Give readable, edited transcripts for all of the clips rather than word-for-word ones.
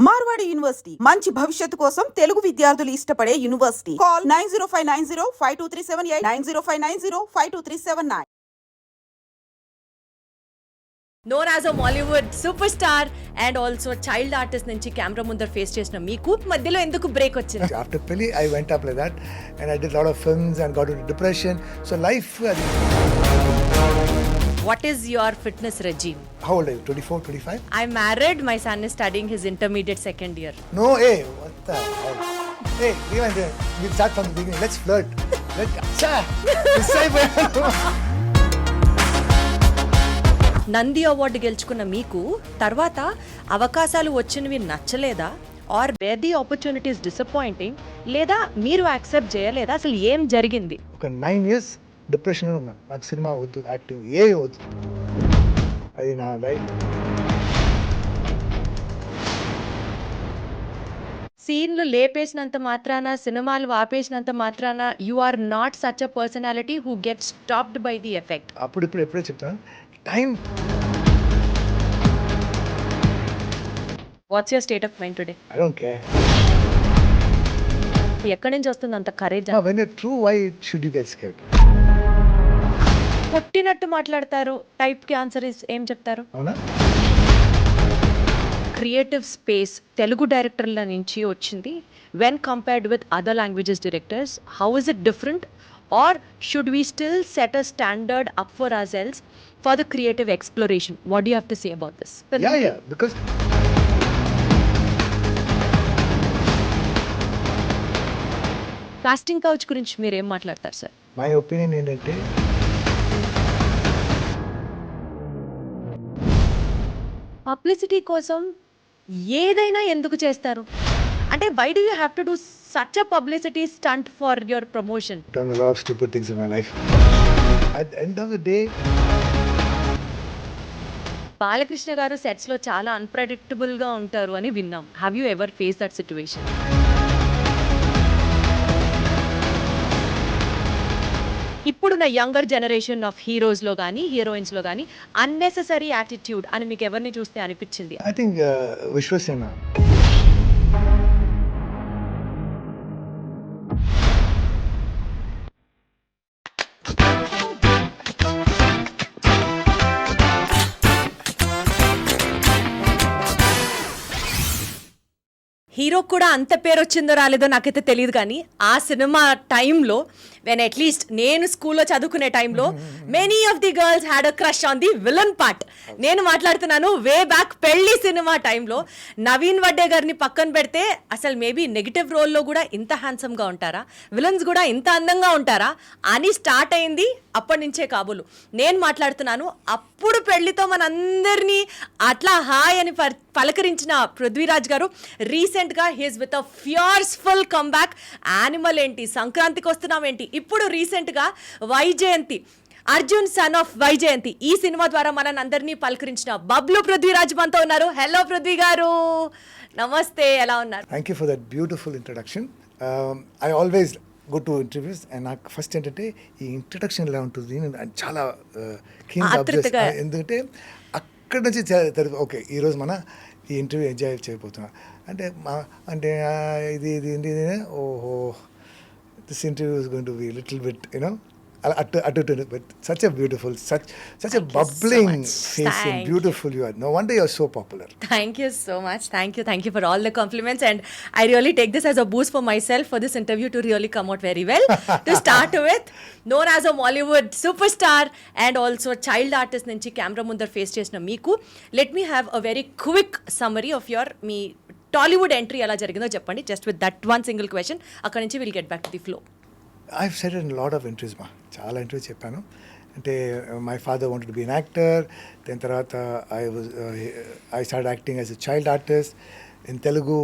Marwadi university మంచి భవిష్యత్తు కోసం తెలుగు విద్యార్థులు ఇష్టపడే university. Call 9059052378 9059052379. known as a Mollywood superstar and also child artist నుంచి కెమెరా ముందర ఫేస్ చేసిన మీకు మధ్యలో ఎందుకు బ్రేక్ వచ్చింది? After Pili, I went up like that and I did a lot of films and got into depression. So life... What is your fitness regime? How old are you? 24, 25? I'm married. My son is studying his intermediate second year. No, hey, what the hell? Hey, we'll start from the beginning. Let's flirt. Nandi award గెలుచుకున్న మీకు తర్వాత అవకాశాలు వచ్చినవి నచ్చలేదా? Or were the opportunities disappointing, లేదా మీరు accept చేయలేదా? అసలు ఏం జరిగింది? ఒక 9 years డిప్రెషన్ ఉన్నాను. నాకు సినిమా వద్దు, యాక్టింగ్ ఏ వద్దు, అది నా లైఫ్. సీన్లు లేపేసినంత మాత్రాన, సినిమాలు ఆపేసినంత మాత్రాన you are not such a personality who get stopped by the effect. ఎప్పుడే చెప్తాను time. What's your state of mind today? I don't care. ఎక్కడి నుంచి వస్తుంది అంత courage? When you true, why should you get scared? కొట్టినట్టు మాట్లాడతారు type కి answer ఏం చెప్తారు? అవునా? క్రియేటివ్ స్పేస్ తెలుగు డైరెక్టర్ల నుంచి వచ్చింది. When compared with other languages directors, how is it different? Or should we still set a standard up for ourselves for the creative exploration? What do you have to say about this? Yeah, because casting couch గురించి మీరు ఏం మాట్లాడతారు sir? My opinion ఏంటంటే, publicity కోసం ఏదైనా ఎందుకు చేస్తారు? అంటే why do you have to do such a publicity stunt for your promotion? done a lot of stupid things in my life. At the end of the day, Balakrishna గారు sets లో చాలా unpredictable గా ఉంటారు అని విన్నాం. Have you ever face that situation? ఇప్పుడున్న younger generation of హీరోస్లో కానీ హీరోయిన్స్లో కానీ అన్నెసెసరీ యాటిట్యూడ్ అని మీకు ఎవరిని చూస్తే అనిపించింది? I think Vishwasena. హీరో కూడా అంత పేరు వచ్చిందో రాలేదో నాకైతే తెలియదు, కానీ ఆ సినిమా టైంలో వెన్ అట్లీస్ట్ నేను స్కూల్లో చదువుకునే టైంలో many of the girls had a crush on the villain part. నేను మాట్లాడుతున్నాను వే బ్యాక్ పెళ్లి సినిమా టైంలో. నవీన్ వడ్డే గారిని పక్కన పెడితే అసలు మేబీ నెగిటివ్ రోల్లో కూడా ఇంత హ్యాండ్సమ్గా ఉంటారా, విలన్స్ కూడా ఇంత అందంగా ఉంటారా అని స్టార్ట్ అయింది అప్పటి నుంచే కాబోలు. నేను మాట్లాడుతున్నాను అప్పుడు పెళ్లితో మనందరినీ అట్లా హాయ్ అని పలకరించిన పృథ్వీరాజ్ గారు రీసెంట్గా he's with a fierceful comeback. Animal ఏంటి, సంక్రాంతికి వస్తున్నాం ఏంటి, ఇప్పుడు రీసెంట్గా వైజయంతి, అర్జున్ సన్ ఆఫ్ వైజయంతి ఈ సినిమా ద్వారా మనని అందరినీ పలకరించిన బబ్లూ పృథ్వీరాజ్ మనతో ఉన్నారు. హలో పృథ్వీ గారు, నమస్తే, ఎలా ఉన్నారు? Thank you for that beautiful introduction. I always go to interviews and నాకు ఫస్ట్ ఏంటంటే ఈ ఇంట్రడక్షన్ ఎలా ఉంటుంది నేను చాలా ఎందుకంటే అక్కడి నుంచి ఓకే ఈరోజు మన ఈ ఇంటర్వ్యూ ఎంజాయ్ చేయబోతున్నా అంటే ఇది ఓహో this interview is going to be little bit but such a beautiful, such a bubbling face and beautiful you are. No wonder you are so popular. Thank you so much. Thank you for all the compliments, and I really take this as a boost for myself for this interview to really come out very well. To start with, known as a Mollywood superstar and also child artist నుంచి camera ముందర face చేసిన మీకు, let me have a very quick summary of your me Tollywood entry ఎలా జరిగిందో చెప్పండి. Just with that one single question, అక్కడ నుంచి we'll get back to the flow. I've said it in a lot of interviews చాలా interviews చెప్పాను. అంటే my father wanted to be an actor, దాని తర్వాత I start acting as a child artist in Telugu.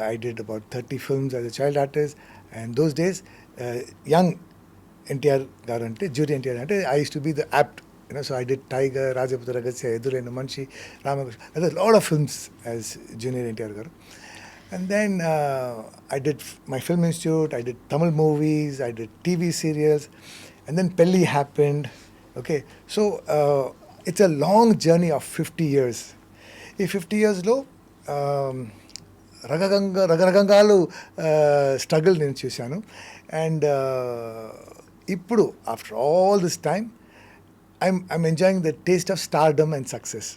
I did about 30 films as a child artist. And those days young NTR garu అంటే జూరి ఎన్టీఆర్ అంటే I use to be the apt, so I did Tiger, Rajaputra Rahasya, Eduraina Manishi, Ramakrishna, అదే lot of films as junior NTR garu. And then I did my film institute, I did Tamil movies, I did TV serials, and then Pelli happened. Okay, so it's a long journey of 50 years. In 50 years lo రకరకాలు struggle నేను చూశాను. And ఇప్పుడు after all this time I'm enjoying the taste of stardom and success.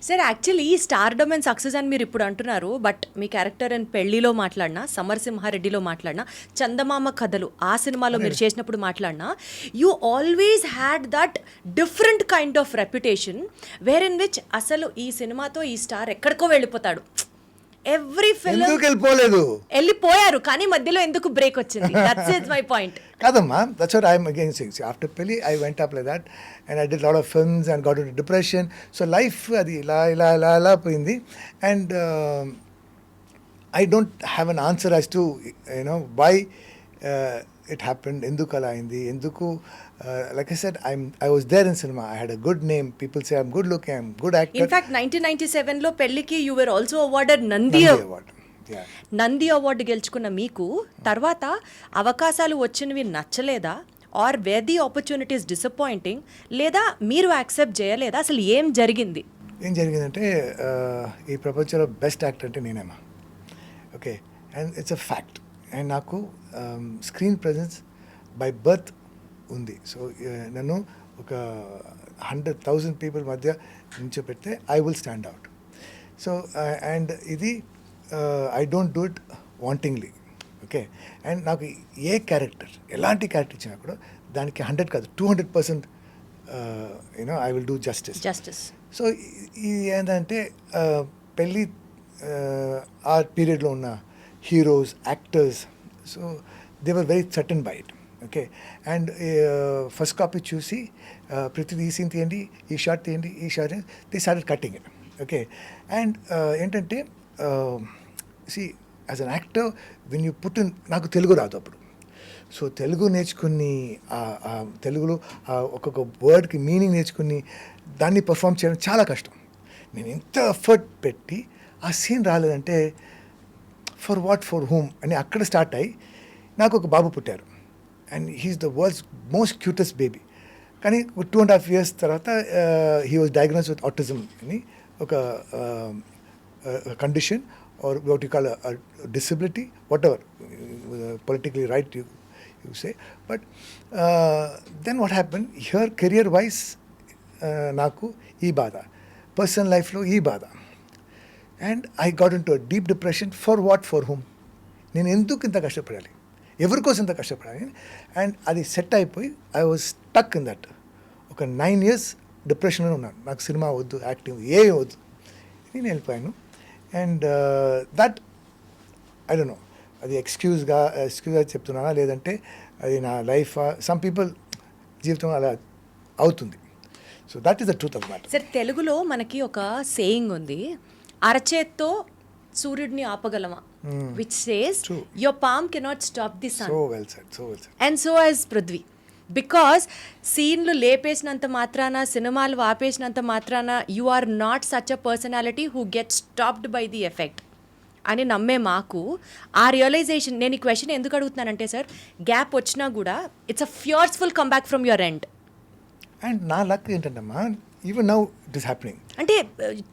Sir actually stardom and success అని మీరు ఇప్పుడు అంటున్నారు, but me character and పెళ్లిలో మాట్లాడినా, సమరసింహారెడ్డిలో మాట్లాడినా, చందమామ కథలు ఆ సినిమాలో మీరు చేసినప్పుడు మాట్లాడినా, you always had that different kind of reputation where in which అసలు ఈ సినిమాతో ఈ స్టార్ ఎక్కడికో వెళ్ళిపోతాడు. ఎవ్రీ ఫిల్మ్ ఎందుకు వెళ్ళిపోలేదు, వెళ్ళిపోయారు, కానీ మధ్యలో ఎందుకు బ్రేక్ వచ్చింది? That's is my point. కాదమ్మా, that's what I'm again saying. After పెళ్లి I went up like that and I did lot of films and got into depression. So life అది ఇలా పోయింది. And I don't have an answer as to you know why it happened, ఎందుకు అలా అయింది, ఎందుకు. Like I said, I was there in cinema. I had a good name. People say I'm good looking, I'm good actor. In fact, 1997 లో పెళ్లికి you were also awarded Nandi Award. Yeah. Nandi award గెలుచుకున్న మీకు తర్వాత అవకాశాలు వచ్చినవి నచ్చలేదా, or were the opportunities disappointing, లేదా మీరు యాక్సెప్ట్ చేయలేదా, అసలు ఏం జరిగింది? ఏం జరిగిందంటే ఈ ప్రపంచంలో బెస్ట్ యాక్టర్ అంటే నేనేమా. Okay, and it's a fact. And నాకు స్క్రీన్ ప్రజెన్స్ బై బర్త్ ఉంది. సో నన్ను ఒక 100,000 పీపుల్ మధ్య నిల్చోపెడితే I will stand out. So and ఇది I don't do it wantingly. Okay, and నాకు ఏ క్యారెక్టర్, ఎలాంటి క్యారెక్టర్ ఇచ్చినా కూడా దానికి 100 కాదు 200% you know I will do justice. So ఇది ఏంటంటే పెళ్ళి ఆ పీరియడ్లో ఉన్న heroes, actors, so they were very threaten by it. Okay, and first copy చూసి ప్రతిదీ ఈ సీన్ తీయండి, ఈ షార్ట్ తీయండి, ఈ shot they started cutting it. Okay, and ఏంటంటే see as an actor when you put in, నాకు తెలుగు రాదు అప్పుడు. సో తెలుగు నేర్చుకుని తెలుగులో ఒక్కొక్క వర్డ్కి మీనింగ్ నేర్చుకుని దాన్ని పర్ఫామ్ చేయడం చాలా కష్టం. నేను ఎంత ఎఫర్ట్ పెట్టి ఆ సీన్ రాలేదంటే ఫర్ వాట్, ఫర్ హూమ్ అని అక్కడ స్టార్ట్ అయ్యి నాకు ఒక బాబు పుట్టారు. And he's the world's most cutest baby. కానీ 2.5 years తర్వాత he was diagnose with autism అని ఒక condition or what you call disability, whatever politically right you say. But then what happen here, career wise నాకు ఈ బాధ, personal లైఫ్లో ఈ బాధ. And I got into deep depression. For what, for whom, నేను ఎందుకు ఇంత కష్టపడాలి, ఎవరి కోసం ఇంత కష్టపడాలి. అండ్ అది సెట్ అయిపోయి I was stuck in that. ఒక 9 years డిప్రెషన్లో ఉన్నాను. నాకు సినిమా వద్దు, యాక్టింగ్ ఏం వద్దు, నేను వెళ్ళిపోయాను. And that I don't know అది ఎక్స్క్యూజ్గా చెప్తున్నానా లేదంటే అది నా లైఫ్. సమ్ పీపుల్ జీవితం అలా అవుతుంది. So that is the truth of matter. Sir తెలుగులో మనకి ఒక సేయింగ్ ఉంది, అరచేత్తో సూర్యుడిని ఆపగలమా, which says your palm cannot stop the sun. So well said. And so has Prithvi. Because సీన్లు లేపేసినంత మాత్రాన, సినిమాలు ఆపేసినంత మాత్రాన you are not such a personality who get stopped by the effect అని నమ్మే మాకు ఆ రియలైజేషన్. నేను ఈ క్వశ్చన్ ఎందుకు అడుగుతున్నానంటే సార్, గ్యాప్ వచ్చినా కూడా it's a fierceful comeback from your end. And నా లక్ ఏంటంటమ్మా, even now it is happening. అంటే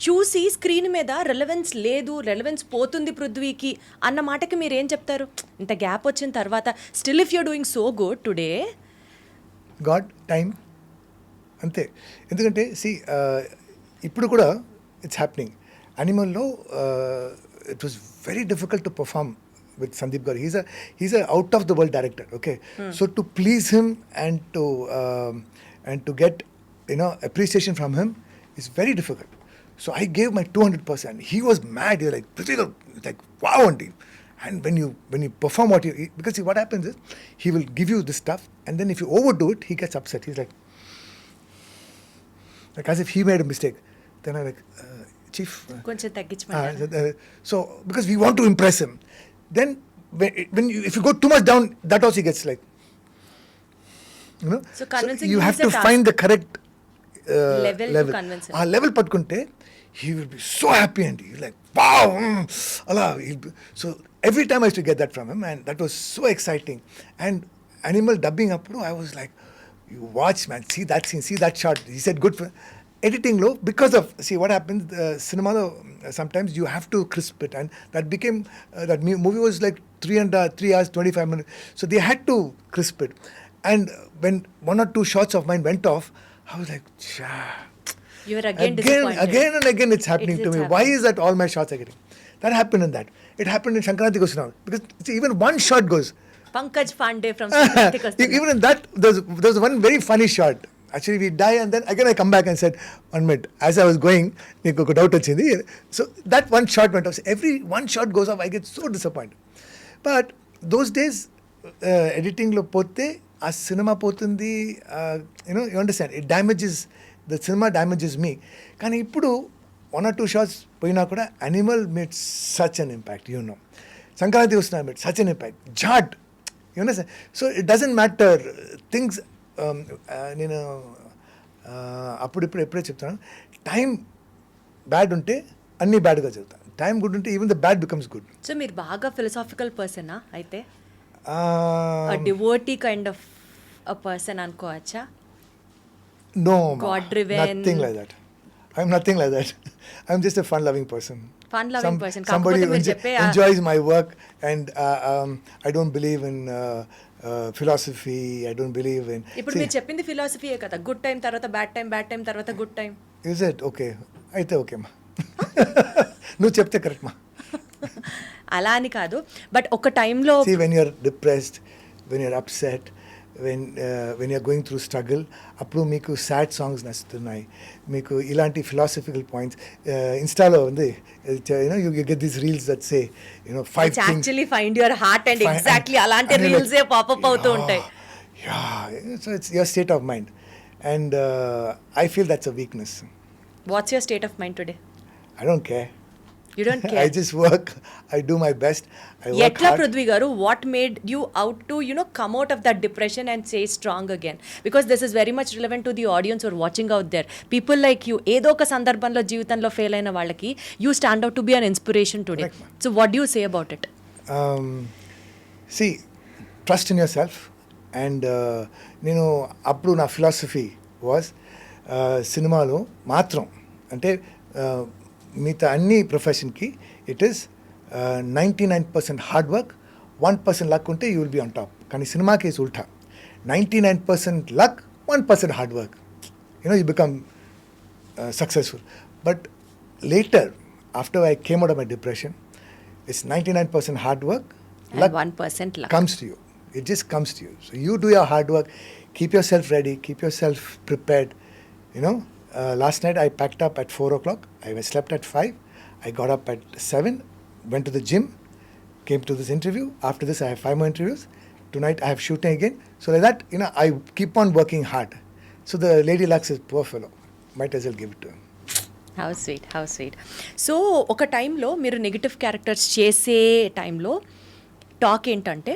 చూసి స్క్రీన్ మీద రెలవెన్స్ లేదు, రెలవెన్స్ పోతుంది పృథ్వీకి అన్న మాటకి మీరు ఏం చెప్తారు? ఇంత గ్యాప్ వచ్చిన తర్వాత still if you're doing so good today. God time అంతే. ఎందుకంటే సి ఇప్పుడు కూడా ఇట్స్ హ్యాపెనింగ్. యానిమల్లో it was very difficult to perform with Sandeep Garu. He's a out of the world director. Okay, so to please him and to get appreciation from him is very difficult. So I gave my 200%. He was mad. He was like, Prithiveeraj, like wow, and when you perform what you, because see what happens is he will give you this stuff and then if you overdo it he gets upset. He's like as if he made a mistake. Then I'm like, chief, కొంచెం తగ్గించమంటారా? so because we want to impress him. Then if you go too much down, that also gets like, So convincing you him have is a to task. find the correct Level to convince him. level pattukunte he will be so happy and he's like wow, Allah. So every time I used to get that from him and that was so exciting. And animal dubbing appudu I was like, you watch man, see that scene, see that shot, he said good for, editing low because of, see what happens, cinema sometimes you have to crisp it, and that became movie was like 3 hours 25 minutes, so they had to crisp it. And when 1 or 2 shots of mine went off, I was like, You were again disappointed. again and again it's happening to me. Why is that all my shots are getting? That happened in that. It happened in Sankranti Kostunam, because see, even one shot goes. Pankaj Pandey from Sankranti Kostunam. Even in that, there's one very funny shot. Actually, we die, and then again I come back and said, 1 minute, as I was going, neeku oka doubt vachindi. So that one shot went off. So every one shot goes off, I get so disappointed. But those days, editing lo pote, a cinema potundi, you understand, it damages, the cinema damages me. Kani ippudu 1 or 2 shots poyina kuda, Animal made such an impact, Sankranti Kostunam made such an impact. Jhat, you understand? So it doesn't matter, things, నేను అప్పుడిప్పుడు ఎప్పుడే చెప్తాను, time bad ఉంటే అన్నీ బ్యాడ్గా చెప్తాను, time good ఉంటే even the bad becomes good. So మీరు బాగా ఫిలసాఫికల్ పర్సనా అయితే? Devotee kind of a person అనుకోవచ్చా? No, God driven. Nothing like that. I'm nothing like that. I'm just a fun loving person. Fun loving person. Somebody who enjoys my work, and I don't believe in philosophy. I don't believe in. ఇప్పుడు మీరు చెప్పింది ఫిలాసఫీయే కదా, good time తర్వాత bad time, bad time తర్వాత good time. Is it? Okay. అయితే okay మా. నువ్వు చెప్తే కరెక్ట్ మా. అలా అని కాదు, బట్ ఒక టైంలో See, when you're depressed, when you're upset, when you're going through struggle, అప్పుడు మీకు సాడ్ సాంగ్స్ నచ్చుతున్నాయి, మీకు ఇలాంటి ఫిలాసఫికల్ పాయింట్స్ ఇన్స్టాలో ఉంది, you get these reels that say, 5 things. Actually find your heart and exactly అలాంటి రీల్స్ ఏ popup అవుతూ ఉంటాయి. So it's your state of mind, and I feel that's a weakness. Watts your state of mind today? I don't care. You don't I care. just work. I do my best. I work ఎట్లా hard. Prithvi garu, what made you out to come out of that depression and say strong again? Because this is very much relevant to the audience are watching out there. People like you, ఏదో ఒక సందర్భంలో జీవితంలో fail అయిన వాళ్ళకి you stand out to be an inspiration today. So what do you say about it? See, trust in yourself, and నేను అప్పుడు నా philosophy was, సినిమాలో మాత్రం అంటే మిగతా అన్ని ప్రొఫెషన్కి it is 99% hard work, 1% luck ఉంటే you will be on top. కానీ సినిమాకి ఇస్ ఉల్టా, 99% luck, 1% hard work, you become successful. But later, after I came out of my depression, it's 99% hard work, And 1% luck. comes to you. It just comes to you. So you do your hard work, keep yourself ready, keep yourself prepared. Last night I packed up at 4 o'clock. I slept at 5. I got up at 7, went to the gym, came to this interview. After this, I have 5 more interviews. Tonight I have shooting again. So like that, I keep on working hard. So the lady Lux is poor fellow. Might as well give it to him. How sweet, how sweet. So ఒక టైంలో మీరు negative characters చేసే టైంలో talk ఏంటంటే,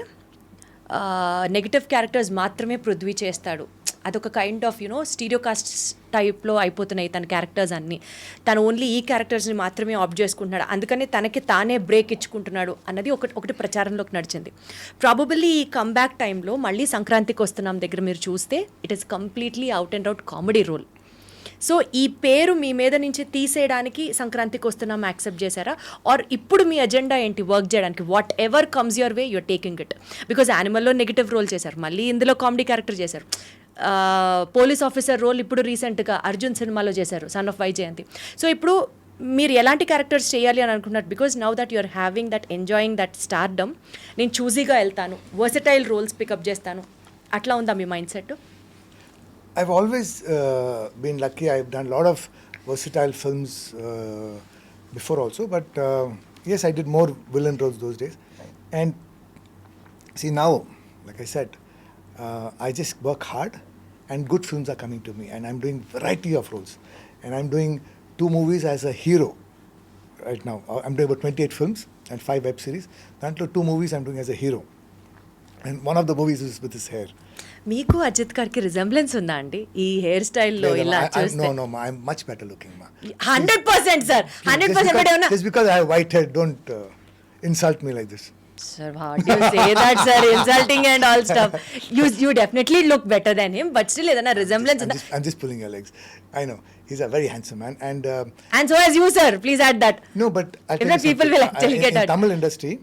negative characters మాత్రమే పృథ్వీ చేస్తాడు, అదొక kind of స్టీరియోకాస్ట్ టైప్లో అయిపోతున్నాయి తన క్యారెక్టర్స్ అన్నీ, తను ఓన్లీ ఈ క్యారెక్టర్స్ని మాత్రమే ఆప్ట్ చేసుకుంటున్నాడు, అందుకని తనకి తానే బ్రేక్ ఇచ్చుకుంటున్నాడు అన్నది ఒకటి ప్రచారంలోకి నడిచింది. ప్రాబబుల్లీ ఈ కమ్బ్యాక్ టైంలో మళ్ళీ సంక్రాంతికి వస్తున్నాం దగ్గర మీరు చూస్తే it is completely out and out comedy role. So ఈ పేరు మీ మీద నుంచి తీసేయడానికి సంక్రాంతికి వస్తున్నాం యాక్సెప్ట్ చేశారా, ఆర్ ఇప్పుడు మీ అజెండా ఏంటి వర్క్ చేయడానికి? Whatever comes your way you're taking it. Because యానిమల్లో నెగిటివ్ రోల్ చేశారు, మళ్ళీ ఇందులో కామెడీ క్యారెక్టర్ చేశారు, పోలీస్ ఆఫీసర్ రోల్ ఇప్పుడు రీసెంట్గా అర్జున్ సినిమాలో చేశారు, సన్ ఆఫ్ వైజయంతి. సో ఇప్పుడు మీరు ఎలాంటి క్యారెక్టర్స్ చేయాలి అని అనుకుంటున్నారు? Because now that you're having that enjoying that stardom, నేను చూజీగా వెళ్తాను, వర్సటైల్ రోల్స్ పికప్ చేస్తాను, అట్లా ఉందా మీ mindset? I've always been lucky. I've done a lot of versatile films before also, but yes, I did more villain roles those days. And see now, like I said, I just work hard, and good films are coming to me, and I'm doing variety of roles, and I'm doing 2 movies as a hero right now. I'm doing about 28 films and 5 web series. Dantlo 2 movies I'm doing as a hero, and one of the movies is with his hair. మీకు అజిత్ గారికి resemblance ఉందా అండి ఈ hair స్టైల్లో ఇలా చూస్తే? No, ma. I'm much better looking, ma. 100% sir, 100%. Just because I have white hair, don't insult me like this. Sir, how do you say that, sir? Insulting and all stuff. You definitely look better than him, but still ఏదైనా resemblance ఉందా? I'm just pulling your legs. I know. He's a very handsome man. And And so as you, sir. Please add that. no, but I'll If tell not, you people something. will actually get in it. Tamil industry,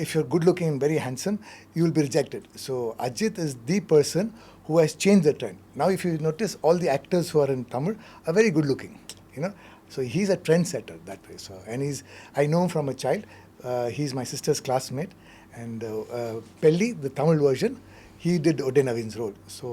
if you're good looking and very handsome, you will be rejected. So Ajit is the person who has changed the trend. Now, if you notice, all the actors who are in Tamil are very good looking, you know. So he's a trendsetter that way. So, and I know him from a child. He's my sister's classmate. And Pelli, the Tamil version, he did Ode Naveen's role. So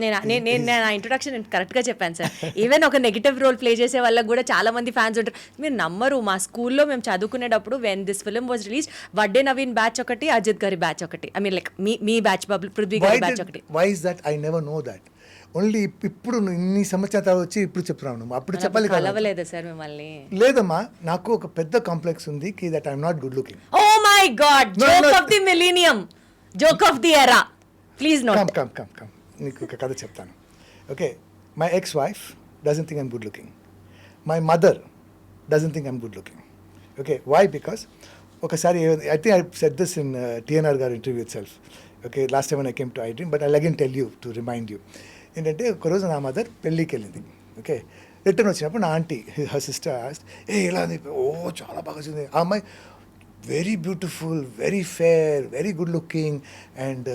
నేను నా introduction కరెక్ట్గా చెప్పాను sir. Even ఒక negative role play చేసే వాళ్ళకి కూడా చాలా మంది ఫ్యాన్స్ ఉంటారు. మీరు నమ్మరు, మా స్కూల్లో మేము చదువుకునేటప్పుడు when this film was release, Vadde Naveen batch ఒకటి, అజిత్ గారి బ్యాచ్ ఒకటి, I mean like me batch, Prithvi గారి బ్యాచ్ ఒకటి. why is that? I never know that. Only ఇప్పుడు ఇన్ని సంవత్సరాల తర్వాత వచ్చి ఇప్పుడు చెప్తున్నాను. అప్పుడు చెప్పాలి కదా. కలవలేదు సార్ మిమ్మల్ని. లేదమ్మా, నాకు ఒక పెద్ద కాంప్లెక్స్ ఉంది that I'm not good looking. Oh my God, joke of the millennium, joke of the era. Please note. Come నీకు ఒక కథ చెప్తాను. Okay, my ex wife doesn't think I'm good looking. My mother doesn't think I'm good looking. Okay, why? Because ఒకసారి I think I said this in TNR గారి interview itself. Okay, last time I came to iDream, but I again tell you to remind you. ఏంటంటే ఒకరోజు నా mother పెళ్ళికి వెళ్ళింది. Okay, return వచ్చినప్పుడు నా aunty, her sister asked, ఎలా ఉంది? ఓ చాలా బాగా వచ్చింది ఆ అమ్మాయి, very beautiful, very fair, very good looking, and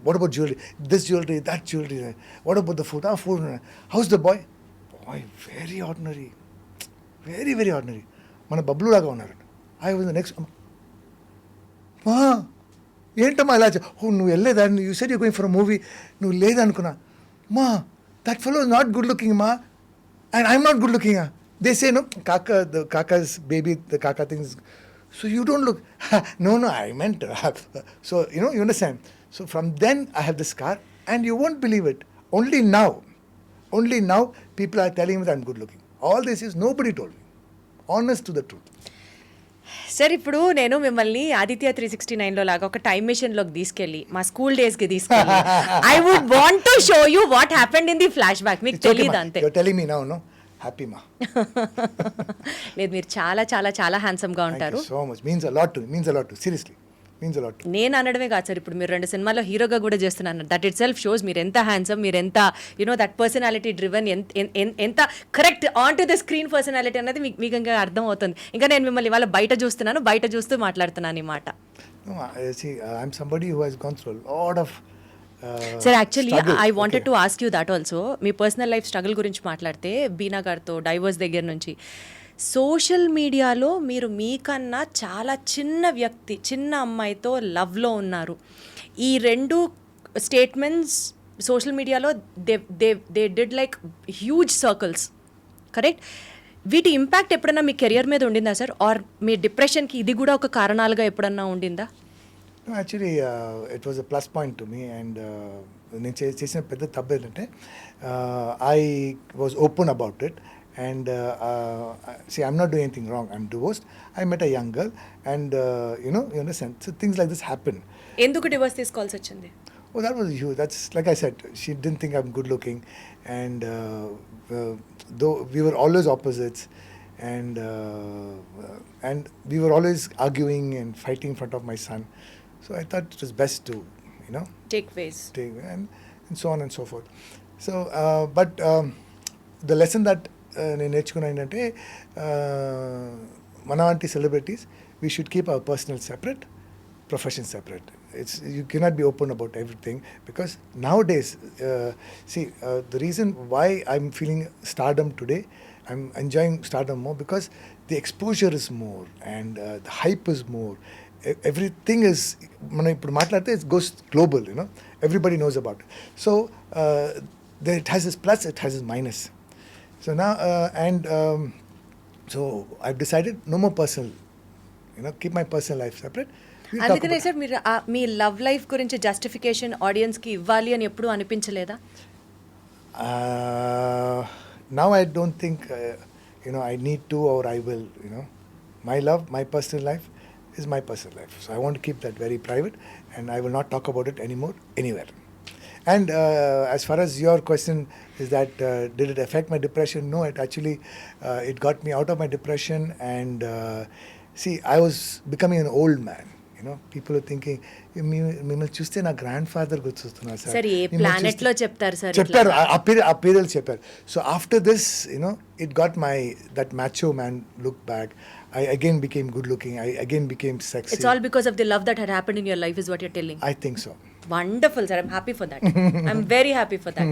what about jewelry? This jewelry, that jewelry. What about the food? Food. How's the boy? Boy, very ordinary, very very ordinary. మన బబ్లూ లాగా ఉన్నారు. I was the next. మా ఏంటమ్మా ఇలా? నువ్వు వెళ్ళేదా? You said you going for a movie. నువ్వు లేదనుకున్నా. మా that fellow is not good looking మా, and I'm not good looking. They say, no, the Kaka's baby, the Kaka thing is, so you don't look. No, I meant, so, you understand. So from then, I have this scar, and you won't believe it. Only now, people are telling me that I'm good looking. All this is, nobody told me. Honest to the truth. Sir, ఇప్పుడు నేను మిమ్మల్ని ఆదిత్య 369లో లాగా ఒక time మెషిన్లోకి తీసుకెళ్ళి మా school డేస్కి తీసుకెళ్ళి I would want to show you what happened in the flashback. మీకు తెలియదు అంతే. You're telling me now, no? Happy ma. లేదు, మీరు చాలా చాలా చాలా హ్యాండ్సమ్గా ఉంటారు. Thank you so much. Means a lot to me. Seriously. Means a lot to me. నేను అనడమే కాదు సార్, ఇప్పుడు మీరు 2 సినిమాల్లో హీరోగా కూడా చేస్తున్నాను. దట్ ఇట్ సెల్ఫ్ షోస్ మీరు ఎంత హ్యాండ్సమ్, మీరు ఎంత దట్ పర్సనాలిటీ డ్రివెన్, ఎంత correct on to the screen personality అనేది మీకు ఇంకా అర్థం అవుతుంది. ఇంకా నేను మిమ్మల్ని ఇవాళ బయట చూస్తూ మాట్లాడుతున్నాను ఈ మాట. No, see, I'm somebody who has gone through a lot of sir, actually I wanted Okay. To ask you that also. Me personal life struggle గురించి మాట్లాడితే, బీనా గారితో డైవర్స్ దగ్గర నుంచి సోషల్ మీడియాలో మీరు మీకన్నా చాలా చిన్న అమ్మాయితో లవ్లో ఉన్నారు. ఈ 2 స్టేట్మెంట్స్ సోషల్ మీడియాలో they did like huge circles, correct? వీటి ఇంపాక్ట్ ఎప్పుడన్నా మీ కెరియర్ మీద ఉండిందా సార్? ఆర్ మీ డిప్రెషన్కి ఇది కూడా ఒక కారణాలుగా ఎప్పుడన్నా ఉండిందా? No, actually, it was a plus point to me, and నేను చేసిన పెద్ద తప్పు ఏంటంటే I was open about it, and see, I'm not doing anything wrong. I'm divorced. I met a young girl, and you understand. So things like this happen. ఎందుకు divorce తీసుకోవాల్సి వచ్చింది? Oh, that was huge. That's like I said, she didn't think I'm good looking, and though we were always opposites, and we were always arguing and fighting in front of my son. So I thought it was best to, take ways. and so on and so forth. So, but the lesson that నేను నేర్చుకున్నా ఏంటంటే, మన వంటి celebrities, we should keep our personal separate, profession separate. You cannot be open about everything, because nowadays, the reason why I'm feeling stardom today, I'm enjoying stardom more, because the exposure is more, and the hype is more. Everything is, మనం ఇప్పుడు మాట్లాడితే it goes global, everybody knows about it. So it has its plus, it has its minus. So now so I've decided no more personal, keep my personal life separate. We'll talk అందుకనే about sir మీరు మీ love life గురించి justification ఆడియన్స్కి ఇవ్వాలి అని ఎప్పుడు అనిపించలేదా? now I don't think I need to, or I will. My love, my personal life is my personal life, so I want to keep that very private, and I will not talk about it anymore anywhere. And as far as your question is that did it affect my depression? No, it actually it got me out of my depression, and see, I was becoming an old man, people thinking మిమ్మల్ని చూస్తే నా grand father గుర్తొస్తున్నారు sir. Sir ఏ planet లో చెప్తారు sir చెప్పారు ఆ పేర్లు చెప్పారు. So after this it got my that మ్యాచో man look back. I again became good looking. I again became sexy. It's all because of the love that had happened in your life is what you're telling. I think so. Wonderful, sir. I'm happy for that. I'm very happy for that.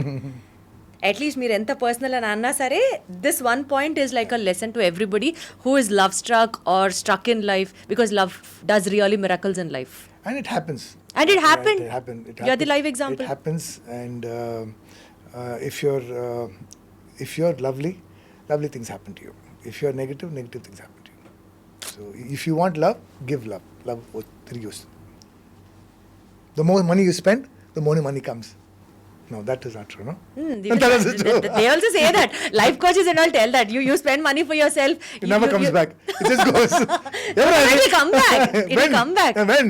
At least మీరు ఎంత personal అని అన్నా సరే this one point is like a lesson to everybody who is love struck or struck in life, because love does really miracles in life. And it happens. And it happened. It happened. You're the live example. It happens, and if you're lovely things happen to you. If you're negative things happen to you. So if you want love, give love. Love తిరిగి వస్తుంది. The more money you spend, the more money comes. No, that is not true, no? They also say that. Life coaches and all tell that. You spend money for yourself. It never comes back. It just goes. It will come back. It will come back. When?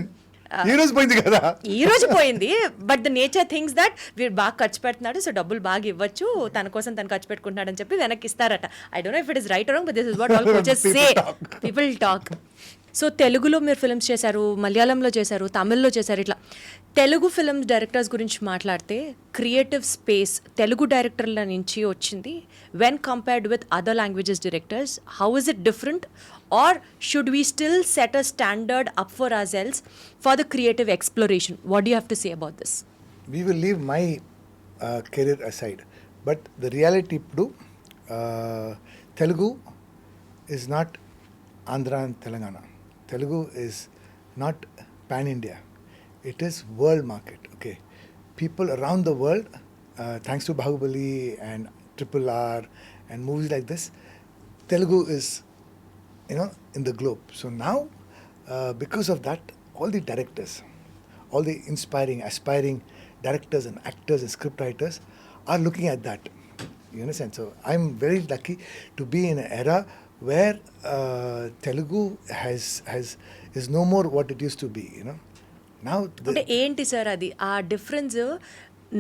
ఈ రోజు పోయింది కదా. ఈ రోజు పోయింది, but the nature things that వీడు బాగా ఖర్చు పెడుతున్నాడు, సో డబ్బులు బాగా ఇవ్వచ్చు, తన కోసం తను ఖర్చు పెట్టుకుంటున్నాడు అని చెప్పి వెనక్కి ఇస్తారట. I don't know if it is right are wrong, but this is what all coaches say. People talk. So తెలుగులో మీరు ఫిల్మ్స్ చేశారు, మలయాళంలో చేశారు, తమిళ్లో చేశారు. ఇట్లా తెలుగు ఫిల్మ్స్ డైరెక్టర్స్ గురించి మాట్లాడితే క్రియేటివ్ స్పేస్ తెలుగు డైరెక్టర్ల నుంచి వచ్చింది when compared with other languages directors. How is it different, or should we still set a standard up for ourselves for the creative exploration? What do you have to say about this? We will leave my career aside, but the reality ఇప్పుడు Telugu is not Andhra and Telangana. Telugu is not pan-India. It is world market, okay? People around the world, thanks to Bahubali and Triple R and movies like this, Telugu is in the globe. So now, because of that, all the directors, all the inspiring, aspiring directors and actors and script writers are looking at that. You understand? So I'm very lucky to be in an era where Telugu is no more what it used to be. Now. అంటే ఏంటి sir అది ఆ difference?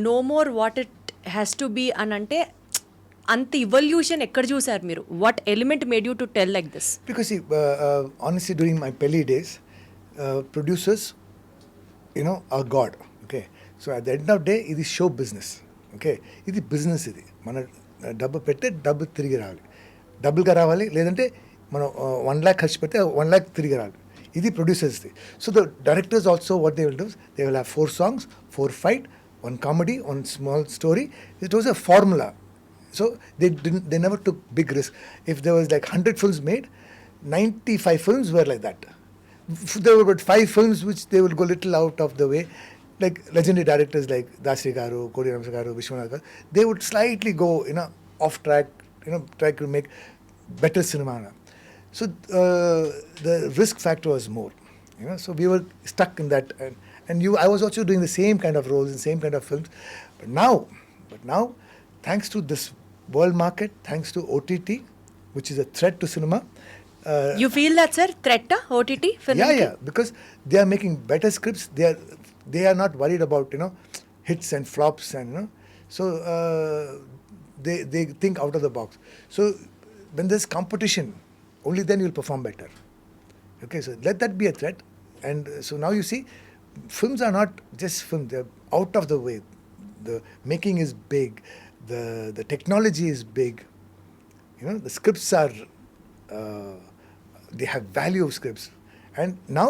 No more what it has to be అని అంటే అంత evolution ఎక్కడ చూసారు మీరు? What element made you to tell like this? Because see, honestly, during my Pelli days, producers, are God. Okay, so at the end of the day, ఇది show business. Okay, ఇది business. ఇది మన డబ్బు పెడితే డబ్బు తిరిగి రావాలి, డబ్బులుగా రావాలి. లేదంటే మనం 1 lakh ఖర్చు పెడితే 1 lakh తిరిగి రావాలి. ఇది ప్రొడ్యూసర్స్ది. So the directors also what they will do, they will have 4 songs, 4 fight, 1 comedy, 1 small story. It was a formula. So they never took big risk. If there was like 100 films made, 95 films were like that. There were about 5 films which they would go little out of the way. Like legendary directors like Dasri Garu, Kodi Ramsa Garu, Vishwanath Garu, they would slightly go, off track, try to make better cinema. So the risk factor was more, so we were stuck in that. And I was also doing the same kind of roles and same kind of films. But now, thanks to this world market, thanks to OTT, which is a threat to cinema. You feel that, sir? Threat OTT film? Yeah, because they are making better scripts. They are not worried about hits and flops, and so they think out of the box. So when there's competition, only then you'll perform better. Okay, so let that be a threat. And so now you see, films are not just films; they're out of the way. The making is big. The technology is big. The scripts are, they have value of scripts. And now,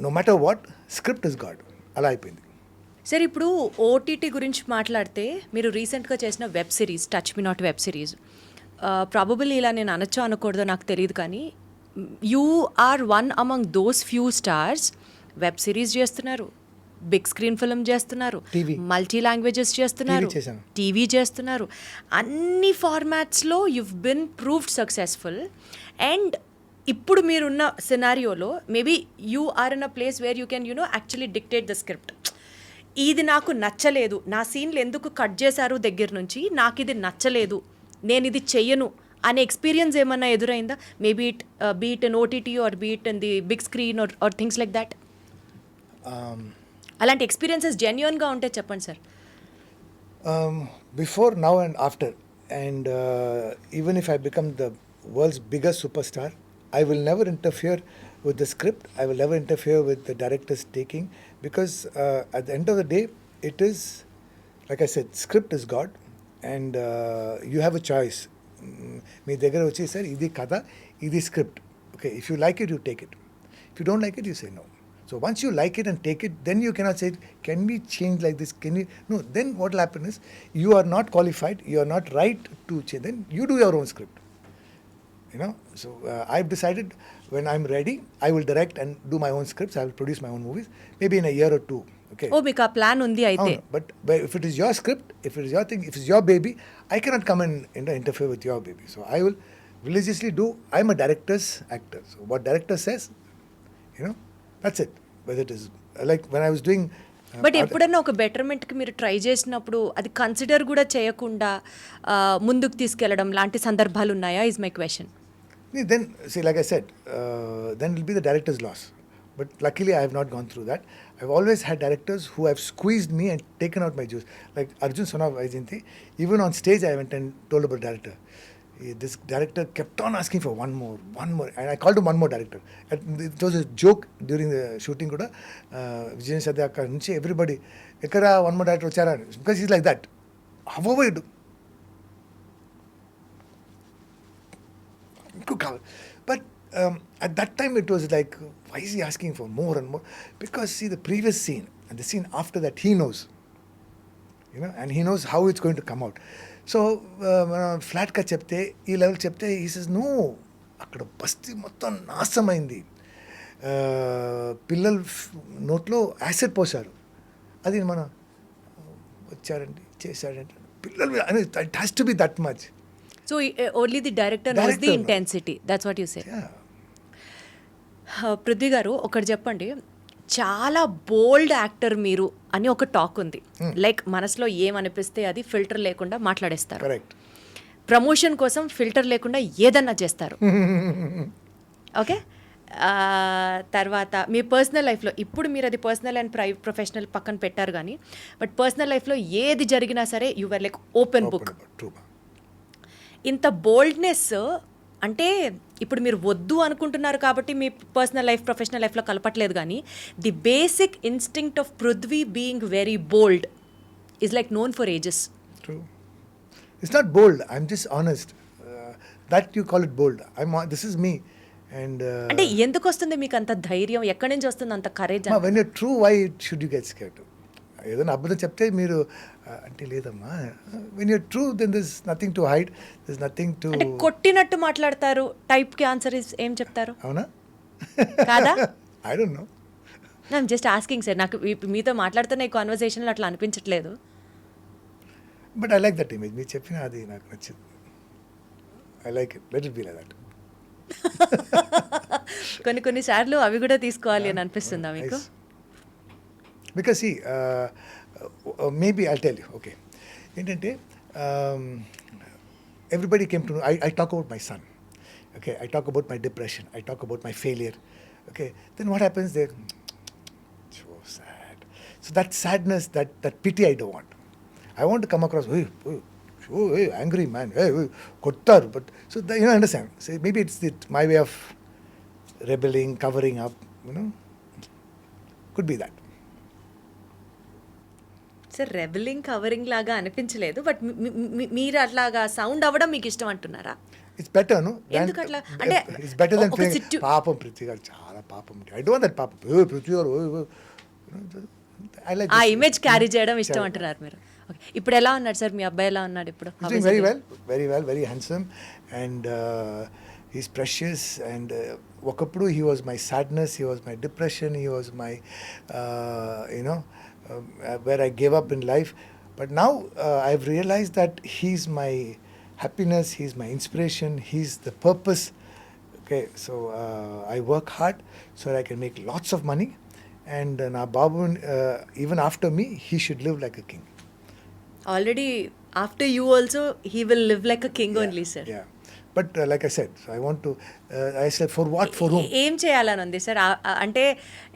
no matter what, script is God. అలా అయిపోయింది. Sir ఇప్పుడు OTT గురించి మాట్లాడితే మీరు రీసెంట్గా చేసిన web series touch me not web series, probably ఇలా నేను అనొచ్చో అనకూడదో నాకు తెలియదు, కానీ you are one among those few stars. Web series చేస్తున్నారు, బిగ్ స్క్రీన్ ఫిల్మ్ చేస్తున్నారు, మల్టీ లాంగ్వేజెస్ చేస్తున్నారు, టీవీ చేస్తున్నారు, అన్ని ఫార్మాట్స్లో you've been proved successful. And ఇప్పుడు మీరున్న సినారియోలో maybe you are in a place where you can actually dictate the script. ఇది నాకు నచ్చలేదు, నా సీన్లు ఎందుకు కట్ చేశారు దగ్గర నుంచి, నాకు ఇది నచ్చలేదు, నేను ఇది చెయ్యను అనే ఎక్స్పీరియన్స్ ఏమన్నా ఎదురైందా? Maybe it be it in OTT or be it in the big screen or things like that. అలాంటి ఎక్స్పీరియన్సెస్ జెన్యూన్గా ఉంటే చెప్పండి sir. Before, now and after, and even if I become the world's biggest superstar, I will never interfere with the script. I will never interfere with the director's taking, because at the end of the day, it is, like I said, script is God, and you have a choice. మీ దగ్గర వచ్చి sir ఇది కథ, ఇది script, okay, if you like it you take it, if you don't like it you say no. So once you like it and take it, then you cannot say, can we change like this? Can we? No, then what will happen is, you are not qualified, you are not right to change. Then you do your own script. You know, so I've decided when I'm ready, I will direct and do my own scripts. I will produce my own movies, maybe in a year or two. Okay. ఓ మీకు ఆ plan ఉంది అయితే. But if it is your script, if it is your thing, if it's your baby, I cannot come and interfere with your baby. So I will religiously do. I'm a director's actor. So what director says, you know, that's it. Whether it is like when I was doing. But ఎప్పుడన్నా ఒక బెటర్మెంట్కి మీరు try చేసినప్పుడు అది consider కూడా చేయకుండా ముందుకు తీసుకెళ్ళడం లాంటి సందర్భాలు ఉన్నాయా, is my question. Then, see, like I said, then it will be the director's loss. But luckily, I have not gone through that. I've always had directors who have squeezed me and taken out my juice. Like Arjun Sona Vaijayanti, even on stage, I went and told about director. This director kept on asking for one more. And I called him one more director. And it was a joke during the shooting. Vijayan Sadhya akkada nunchi everybody, ekkada one more director vachara, because he's like that. However you do. But at that time it was like, why is he asking for more and more? Because see, the previous scene and the scene after that, he knows. You know, and he knows how it's going to come out. So flat గా చెప్తే, ఈ level చెప్తే, he says no, అక్కడ బస్తీ మొత్తం నాశమైంది, పిల్లలు నోట్లో acid పోసారు, అది మనం వచ్చారండి చేశాడంటే పిల్లలు, it has to be that much. So only the director knows the intensity, that's what you say. Prithvi గారు ఒకటి చెప్పండి, చాలా బోల్డ్ యాక్టర్ మీరు అని ఒక టాక్ ఉంది. లైక్ మనసులో ఏమనిపిస్తే అది ఫిల్టర్ లేకుండా మాట్లాడేస్తారు. ప్రమోషన్ కోసం ఫిల్టర్ లేకుండా ఏదన్నా చేస్తారు. ఓకే, తర్వాత మీ పర్సనల్ లైఫ్లో, ఇప్పుడు మీరు అది పర్సనల్ అండ్ ప్రొఫెషనల్ పక్కన పెట్టారు కానీ, బట్ పర్సనల్ లైఫ్లో ఏది జరిగినా సరే you are like open book. ఇంత బోల్డ్నెస్ అంటే ఇప్పుడు మీరు వద్దు అనుకుంటున్నారు కాబట్టి మీ పర్సనల్ లైఫ్ ప్రొఫెషనల్ లైఫ్లో కలపట్లేదు, కానీ the basic instinct of Prithvi being very bold is like known for ages. True. It's not bold, I'm just honest. That you call it bold. This is me. And అంటే ఎందుకు వస్తుంది మీకు అంత ధైర్యం, ఎక్కడి నుంచి వస్తుంది అంత courage? when you're true, why should you get scared? ఏదైనా అబద్ధం చెప్తే మీరు అంటే లేదమ్మా, when you're true, then there's nothing to hide, there's nothing to. అంటే కొట్టినట్టు మాట్లాడతారు టైప్కి ఆన్సర్ ఏం చెప్తారు? అవునా కాదా? I don't know. I'm just asking sir, నాకు మీతో మాట్లాడుతున్న ఈ కాన్వర్సేషన్లో అట్లా అనిపించట్లేదు. But I like that image. మీరు చెప్పిన అది నాకు నచ్చింది. I like it. Let it be like that. కొన్నిసార్లు అవి కూడా తీసుకోవాలి అని అనిపిస్తుందా మీకు? Because see, maybe I'll tell you, okay. ఏంటంటే everybody came to know, I talk about my son, okay, I talk about my depression, I talk about my failure, okay. Then what happens there? So sad. So that sadness, that pity I don't want. I want to come across, hey, angry man, hey, kottar, but so you know, understand. So maybe it's my way of rebelling, covering up, you know. Could be that. Sir rebelling covering లాగా అనిపించలేదు, but మీరు అట్లాగా sound అవ్వడం మీకు ఇష్టం అంటున్నారా? It's better, no? ఎందుకు అట్లా అంటే it's better than saying పాపం పృథ్వీ గారు చాలా పాపం. I don't want that పాపం. పృథ్వీ గారు I like ఆ ఇమేజ్ క్యారీ చేయడం ఇష్టం అంటున్నారు మీరు. ఓకే, ఇప్పుడు ఎలా ఉన్నాడు సార్ మీ అబ్బాయి? ఎలా ఉన్నాడు ఇప్పుడు? He's doing very well, very handsome, and he's precious, and ఒకప్పుడు he was my sadness, he was my depression, he was my you know, where I gave up in life. But now I've realized that he's my happiness, he's my inspiration, he's the purpose. Okay, so I work hard so that I can make lots of money, and now Babu, even after me, he should live like a king. Already after you also he will live like a king only, sir. Yeah. But like I said, so I want to, I said, for what, for whom? ఏం చేయాలని ఉంది sir? అంటే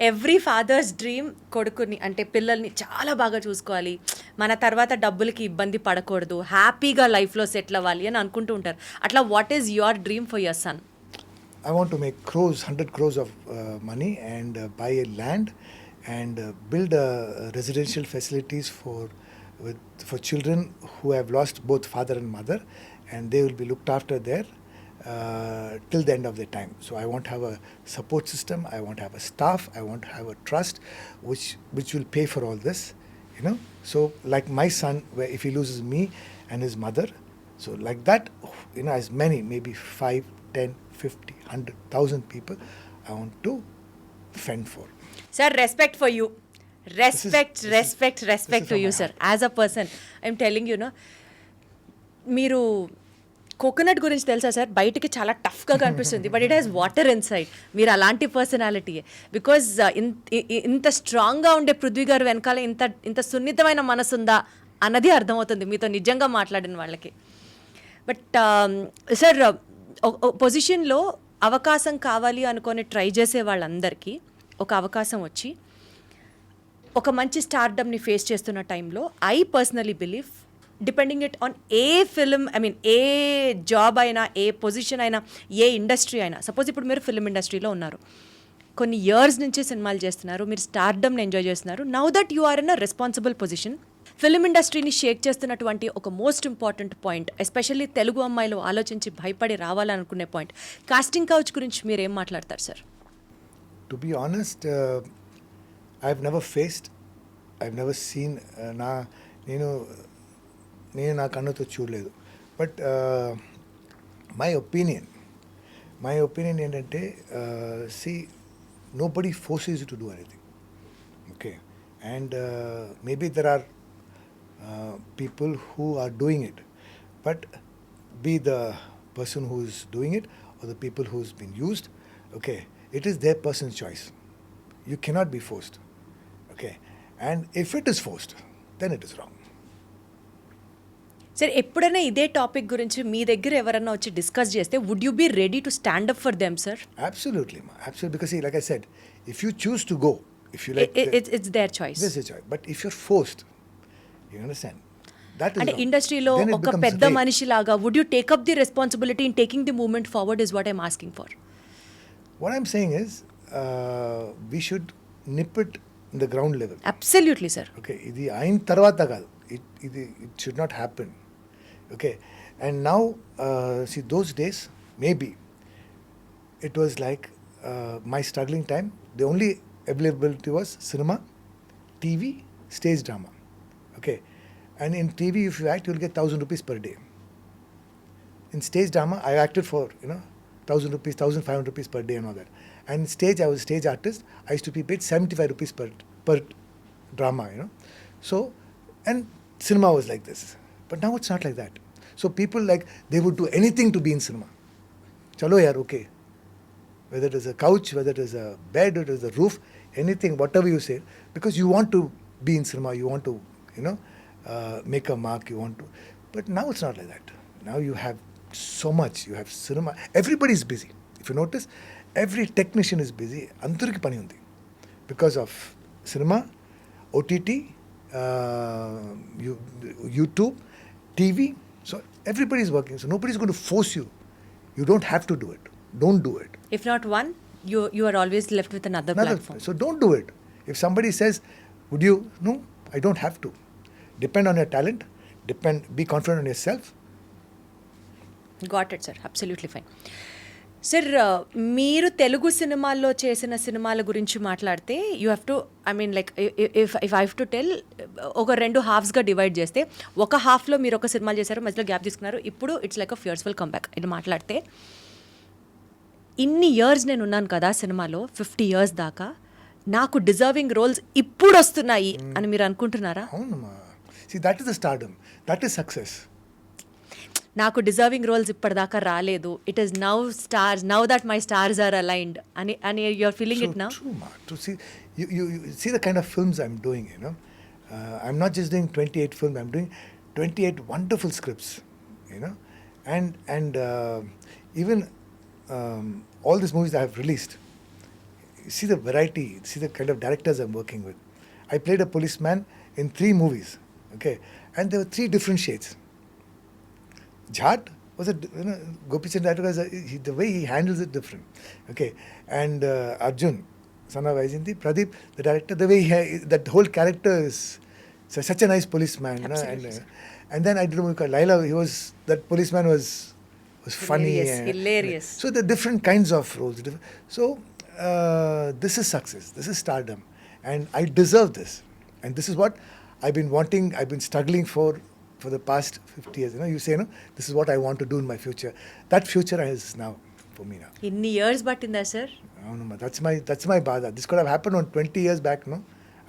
every fathers dream కొడుకుని అంటే పిల్లల్ని చాలా బాగా చూసుకోవాలి, మన తర్వాత డబ్బులకి ఇబ్బంది పడకూడదు, హ్యాపీగా లైఫ్లో సెటిల్ అవ్వాలి అని అనుకుంటూ ఉంటారు. అట్లా what is your dream for your son? I want to make crores, 100 crores of money and buy a land and build residential facilities for children who have lost both father and mother, and they will be looked after there till the end of their time. So I want to have a support system, I want to have a staff, I want to have a trust which will pay for all this, you know. So like my son, where if he loses me and his mother, so like that, you know, as many, maybe 5, 10, 50, 100, 1,000 people I want to fend for. Sir, respect for you. Respect this is to from you, my sir. heart. As a person, I'm telling you know, మీరు coconut గురించి తెలుసా sir? బయటికి చాలా టఫ్గా కనిపిస్తుంది, but it has water in side. మీరు అలాంటి పర్సనాలిటీయే. Because ఇంత స్ట్రాంగ్గా ఉండే పృథ్వీ గారు వెనకాల ఇంత సున్నితమైన మనసు ఉందా అన్నది అర్థమవుతుంది మీతో నిజంగా మాట్లాడిన వాళ్ళకి. బట్ సార్, పొజిషన్లో అవకాశం కావాలి అనుకొని ట్రై చేసే వాళ్ళందరికీ ఒక అవకాశం వచ్చి ఒక మంచి స్టార్డమ్ని ఫేస్ చేస్తున్న టైంలో I personally believe, depending it on a film, I mean A job అయినా, ఏ పొజిషన్ అయినా, ఏ ఇండస్ట్రీ అయినా. సపోజ్ ఇప్పుడు మీరు ఫిల్మ్ ఇండస్ట్రీలో ఉన్నారు, కొన్ని ఇయర్స్ నుంచి సినిమాలు చేస్తున్నారు, మీరు స్టార్డమ్ని ఎంజాయ్ చేస్తున్నారు. Now that you are in a responsible position. Film ఇండస్ట్రీని షేక్ చేస్తున్నటువంటి ఒక most important point, especially Telugu అమ్మాయిలు ఆలోచించి భయపడి రావాలనుకునే పాయింట్, కాస్టింగ్ కౌచ్ గురించి మీరు ఏం మాట్లాడతారు sir? To be honest, I've never faced, I've never seen, నేను నా కన్నుతో చూడలేదు. బట్ మై ఒపీనియన్ ఏంటంటే, C, nobody forces you to do anything, okay, and maybe there are people who are doing it, but be the person who is doing it or the people who's been used, okay, it is their personal choice. You cannot be forced, okay, and if it is forced, then it is wrong. Sir, ఎప్పుడైనా ఇదే topic గురించి మీ దగ్గర ఎవరన్నా వచ్చి discuss చేస్తే would you be ready to stand up for them, sir? Absolutely, absolutely, because see, like I said, if you choose to go, if you like, it's their choice. this is a choice, but if you're forced, you understand, that is అంటే wrong. ఇండస్ట్రీలో Then it ఒక becomes పెద్ద rape. మనిషిలాగా would you take up the responsibility in taking the movement forward is what I'm asking for. What I'm saying is, we should nip it in the ground level. Absolutely sir. Okay, ఇది అయిన తర్వాత కాదు, it should not happen, okay, and now see, those days maybe it was like my struggling time, the only availability was cinema, TV, stage drama, okay, and in TV if you act you'll get 1,000 rupees per day. In stage drama I acted for 1,000 rupees, 1,500 rupees per day and all that, and stage I was a stage artist, I used to be paid 75 rupees per drama, so, and cinema was like this, but now it's not like that. So people, like, they would do anything to be in cinema. Chalo yaar, okay, whether it is a couch, whether it is a bed, whether it is a roof, anything, whatever you say, because you want to be in cinema, you want to make a mark, you want to, but now it's not like that. Now you have so much, you have cinema, everybody is busy. If you notice, every technician is busy, antariki pani undi because of cinema, OTT, YouTube, TV. So everybody is working, so nobody is going to force you. You don't have to do it. Don't do it. If not one, you are always left with another platform. So don't do it. If somebody says, would you? No, I don't have to. Depend on your talent. Be confident on yourself. Got it, sir. Absolutely fine. Sir, మీరు తెలుగు సినిమాల్లో చేసిన సినిమాల గురించి మాట్లాడితే you have to, I mean like if I have to tell, ఒక 2 హాఫ్స్గా divide చేస్తే, ఒక హాఫ్లో మీరు ఒక సినిమాలు చేశారు, మధ్యలో గ్యాప్ తీసుకున్నారు, ఇప్పుడు ఇట్స్ లైక్ అ ఫియర్స్ఫుల్ కంబ్యాక్. ఇది మాట్లాడితే, ఇన్ని ఇయర్స్ నేను ఉన్నాను కదా సినిమాలో, 50 years దాకా, నాకు డిజర్వింగ్ రోల్స్ ఇప్పుడు వస్తున్నాయి అని మీరు అనుకుంటున్నారా? అవునమ్మా, see, that is the stardom, that is success. నాకు డిజర్వింగ్ రోల్స్ ఇప్పటిదాకా రాలేదు, it is now stars, now that my stars are aligned అని you are feeling it now? True, ma. To see, you see the kind of films I'm doing, I'm not just doing 28 films, I'm doing 28 wonderful scripts, and even all these movies I have released, see the variety, see the kind of directors I'm working with. I played a policeman in 3 movies, okay, and there were 3 different shades. Jhat was a, Gopi Chandra was the way he handles it different. Okay, and Arjun, son of Vaijayanti, Pradeep, the director, the way that whole character is such a nice policeman. Absolutely, And then I did a movie called Laila. That policeman was funny. Hilarious. So the different kinds of roles. So this is success. This is stardom, and I deserve this. And this is what I've been wanting. I've been struggling for the past 50 years. You say, this is what I want to do in my future. That future is now for me now. ఇన్ని years పట్టిందా sir? No, that's my bada. This could have happened on 20 years back, no?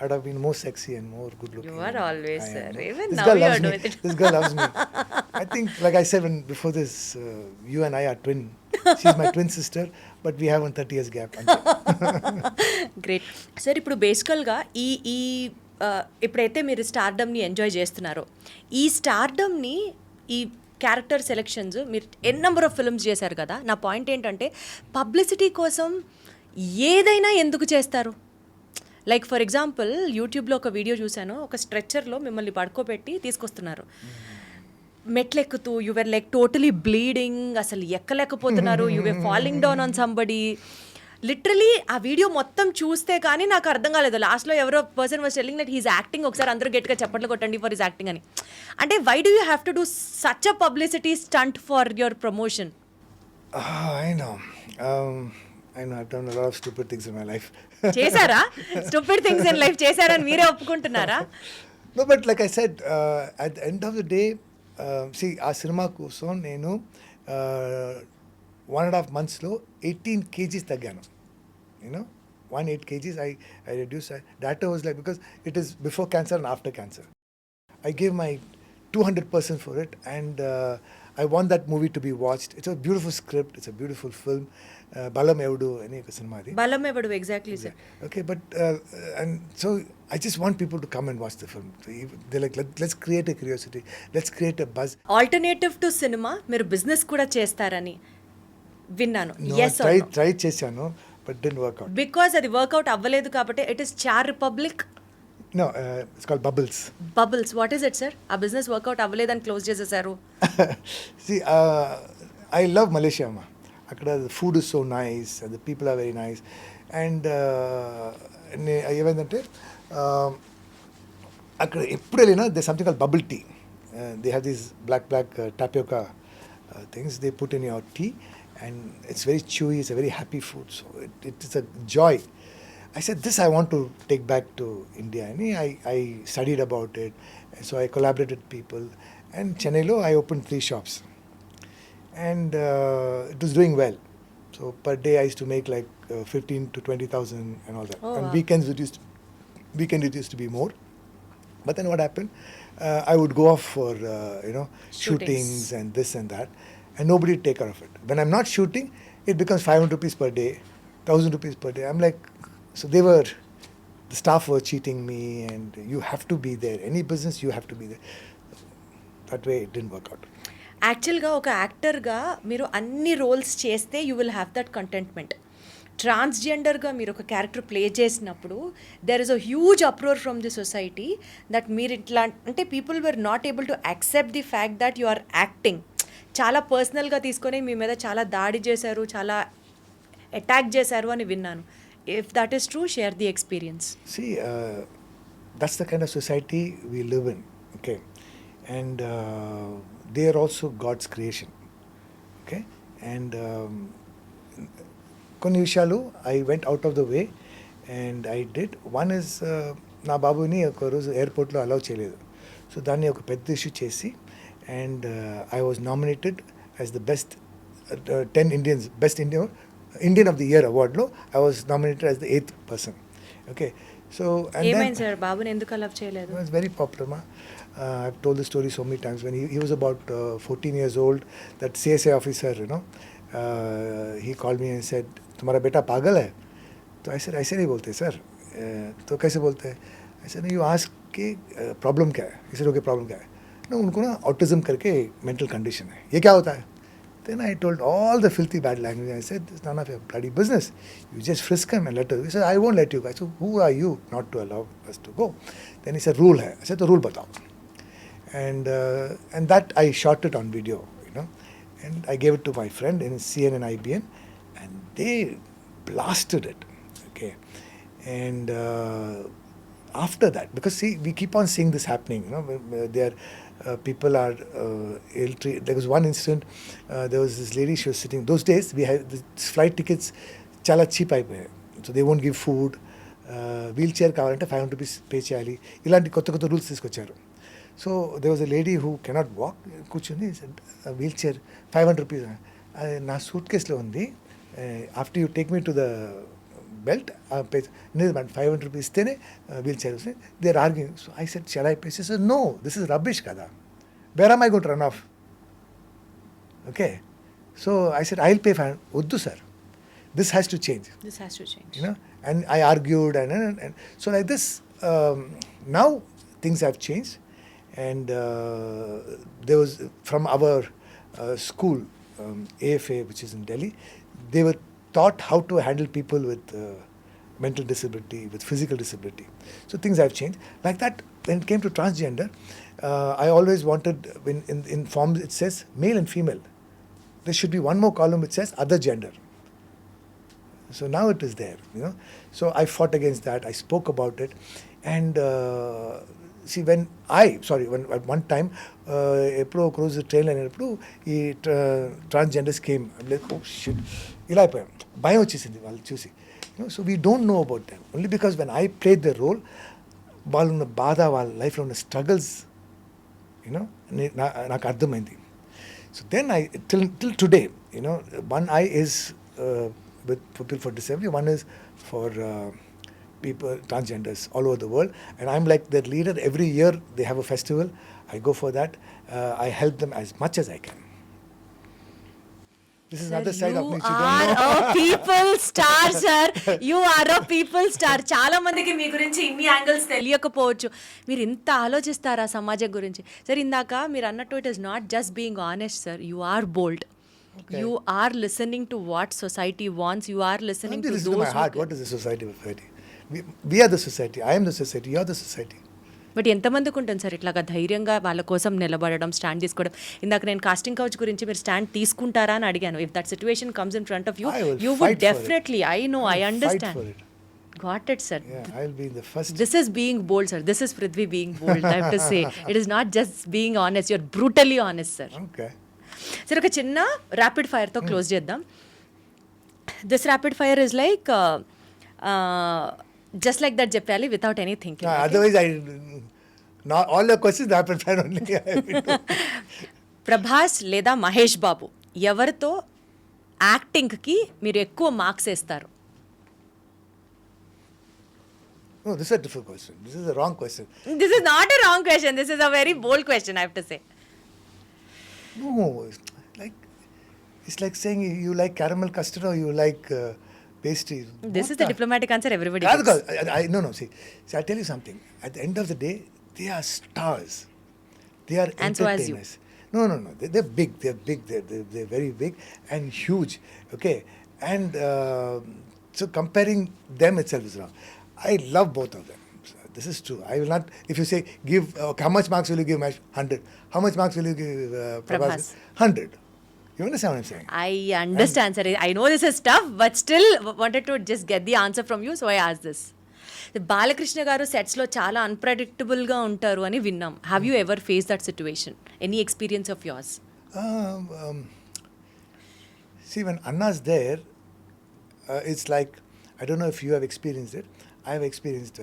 I'd have been more sexy and more good looking. You are always, I sir. am, no? Even This now girl you loves are me. doing it. This girl loves me. I think, like I said before this, you and I are twin. She's my twin sister, but we have a 30 years gap. Great sir. ఇప్పుడు బేసికల్గా ఈ ఈ ఎప్పుడైతే మీరు స్టార్డమ్ని enjoy చేస్తున్నారో, ఈ స్టార్డమ్ని, ఈ క్యారెక్టర్ సెలెక్షన్స్, మీరు ఎన్ నెంబర్ ఆఫ్ ఫిల్మ్స్ చేశారు కదా. నా పాయింట్ ఏంటంటే పబ్లిసిటీ కోసం ఏదైనా ఎందుకు చేస్తారు? లైక్ ఫర్ ఎగ్జాంపుల్ యూట్యూబ్లో ఒక వీడియో చూశాను, ఒక స్ట్రెచ్చర్లో మిమ్మల్ని పడుకోబెట్టి తీసుకొస్తున్నారు, మెట్లెక్కుతూ, యువర్ లైక్ టోటలీ బ్లీడింగ్, అసలు ఎక్కలేకపోతున్నారు, your falling down on somebody. Literally ఆ వీడియో మొత్తం చూస్తే కానీ నాకు అర్థం కాలేదు. లాస్ట్లో ఎవరో person was telling that he's acting, ఒకసారి అందరూ గట్టిగా చప్పట్లు కొట్టండి ఫర్ హిస్ యాక్టింగ్ అని. అంటే why do you have to do such a publicity stunt for your promotion? I know. I've done a lot of stupid things in my life. చేశారా? Stupid things in life చేశారని మీరే ఒప్పుకుంటున్నారా? No, but like I said, at the end of the day, see, ఆ cinema కోసం నేను 1.5 monthsలో 18 kgs తగ్గాను. 18 kgs I reduced. That was like, because it is before cancer and after cancer. I gave my 200% for it, and I want that movie to be watched. It's a beautiful script. It's a beautiful film. Balam Evudu అనే ఒక cinema అది. బలం ఎవడు, exactly sir. Okay, but and so I just want people to come and watch the film. They're like, let's create a curiosity. Let's create a buzz. Alternative to cinema మీరు business కూడా చేస్తారని విన్నాను. No, yes I tried చేశాను, but didn't work out. Because అది work out అవ్వలేదు కాబట్టి it is char republic. No, it's called Bubbles. Bubbles, what is it sir? ఆ business work out అవ్వలేదని క్లోజ్ చేసేసారు. See, I love Malaysia, ma. Akkada the food is so nice and the people are very nice. And ఏమైందంటే అక్కడ ఎప్పుడు వెళ్ళినా there's something called bubble tea. They have these black tapioca things they put in your tea, and it's very chewy. It's a very happy food. So it's a joy. I said, this I want to take back to India. And I studied about it. So I collaborated with people. And Chennai I opened 3 shops. And it was doing well. So per day I used to make like 15 to 20,000 and all that. Oh, And wow. weekend it used to be more. But then what happened? I would go off for shootings and this and that, and nobody would take care of it. When I'm not shooting, it becomes 500 rupees per day, 1,000 rupees per day. I'm like, so the staff were cheating me, and you have to be there. Any business, you have to be there. That way, it didn't work out. యాక్చువల్గా ఒక యాక్టర్గా మీరు అన్ని roles చేస్తే you will have that contentment. ట్రాన్స్జెండర్గా మీరు ఒక character play చేసినప్పుడు there is a huge uproar from the society that మీరు ఇట్లా, అంటే people were not able to accept the fact that you are acting. చాలా పర్సనల్గా తీసుకొని మీ మీద చాలా దాడి చేశారు, చాలా అటాక్ చేశారు అని విన్నాను. If that is true, share the experience. See, that's the kind of society we live in, okay? And they are also God's creation, okay? And కొన్ని విషయాలు I went out of the way and I did. One is, నా బాబుని ఒక రోజు ఎయిర్పోర్ట్లో allow చేయలేదు. So దాన్ని ఒక పెద్ద ఇష్యూ చేసి, and I was nominated as the best 10 Indians, best Indian of the Year award lo I was nominated as the 8th person. Okay, so and ఏమైంది సార్ బాబుని ఎందుకు అలవ్ చేయలేదు? it was very popular, ma. I've told the story so many times. When he was about 14 years old, that CSA officer, he called me and said, तुम्हारा बेटा पागल है? तो I said ऐसे नहीं बोलते सर. तो कैसे बोलते हैं? I said you ask कि प्रॉब्लम क्या है? he said okay, प्रॉब्लम क्या है? ना उनको ना ऑटिज्म करके मेंटल कंडीशन है. ये क्या होता है? Then I told all the filthy bad language. I said, it's none of your bloody business. You just frisk him and let us. He said, I won't let you go. I said, who are you not to allow us to go? Then he said, rule hai. I said, the rule batao. And that I shot it on video, And I gave it to my friend in CN and IBN, and they blasted it. Okay, and after that, because see, we keep on seeing this happening. There people are ill treated. There was one incident. There was this lady. She was sitting. Those days we had the flight tickets, chala cheap అయిపోయాయి. So they won't give food. Wheelchair కావాలంటే 500 rupees pay చేయాలి. ఇలాంటి కొత్త కొత్త rules తీసుకొచ్చారు. So they was a lady who cannot walk, కూర్చుని wheelchair 500 rupees నా సూట్ కేసులో ఉంది. After you take me to the belt pay 500 rupees ఇస్తేనే వీల్ చైర్ వస్తుంది. They are arguing. So I said shall I pay? She said no, this is rubbish కదా, where am I going to run off? Okay, so I said I will pay 500. వద్దు sir, this has to change. This has to change. And I argued, and so like this. Now things have changed, and there was from our school, AFA, which is in Delhi, they were taught how to handle people with mental disability, with physical disability. So things have changed. Like that, when it came to transgender, I always wanted, in forms it says male and female, there should be one more column which says other gender. So now it is there, So I fought against that. I spoke about it, and see, when at one time, April cruise the train and transgenders came. I'm like, oh shit, ila ayipayam, bhayam vachesindi vallu chusi. So we don't know about them only because when I played the role, వాళ్ళు ఉన్న బాధ, వాళ్ళ లైఫ్లో ఉన్న struggles నాకు అర్థమైంది. So then I till today, one eye is with people for disability, one is for people, transgenders all over the world, and I'm like their leader. Every year they have a festival, I go for that. I help them as much as I can. This is another side of me which you don't know. A people star, sir. You are a people star. చాలా మందికి మీ గురించి ఇన్ని angles తెలియకపోవచ్చు. మీరు ఇంత ఆలోచిస్తారా సమాజం గురించి? Sir, ఇందాక మీరు అన్నట్టు it is not just being honest, sir. You are bold. Okay. You are listening to what society wants. You are listening to Listen those to my heart. What is the society? We are the society. I am the society. You are the society. But ఎంతమందికి ఉంటుంది sir ఇట్లాగా ధైర్యంగా వాళ్ళ కోసం నిలబడడం, stand తీసుకోవడం? ఇందాక నేను కాస్టింగ్ కౌచ్ గురించి మీరు స్టాండ్ తీసుకుంటారా అని అడిగాను. If that situation comes in front of you, you would definitely. I know, I understand. Got it, sir. Yeah, I'll be in the first. This is being bold, sir. This is Prithvi being bold, I have to say. It is not just being honest. You're brutally honest, sir. Okay. సరే, ఒక చిన్న rapid ఫైర్తో close చేద్దాం. This rapid fire is like just like that చెప్పాలి, without any thinking. Otherwise, not all the questions rapid fire only. Prabhas లేదా మహేష్ బాబు, ఎవరితో యాక్టింగ్కి మీరు ఎక్కువ మార్క్స్ వేస్తారు? No, this is a difficult question. This is a wrong question. This is not a wrong question. This is a very bold question, I have to say. No, it's like saying you like caramel custard or you like pastries. This is the diplomatic answer everybody Yeah, gives. No. See, I'll tell you something. At the end of the day, they are stars. They are And so as you. entertainers. No. They're big. They're very big and huge. Okay, and so comparing them itself is wrong. I love both of them. This is true. I will not. If you say give, how much marks will you give Mahesh? 100. How much marks will you give Prabhas? 100. You understand what I'm saying? I understand, sir. I know this is tough, but still wanted to just get the answer from you, so I asked this. Balakrishna గారు సెట్స్లో చాలా అన్ప్రెడిక్టబుల్గా ఉంటారు అని విన్నాం. Have you ever face that situation? Any experience of yours? See, when Anna's there, it's like, I don't know if you have experienced it. I have experienced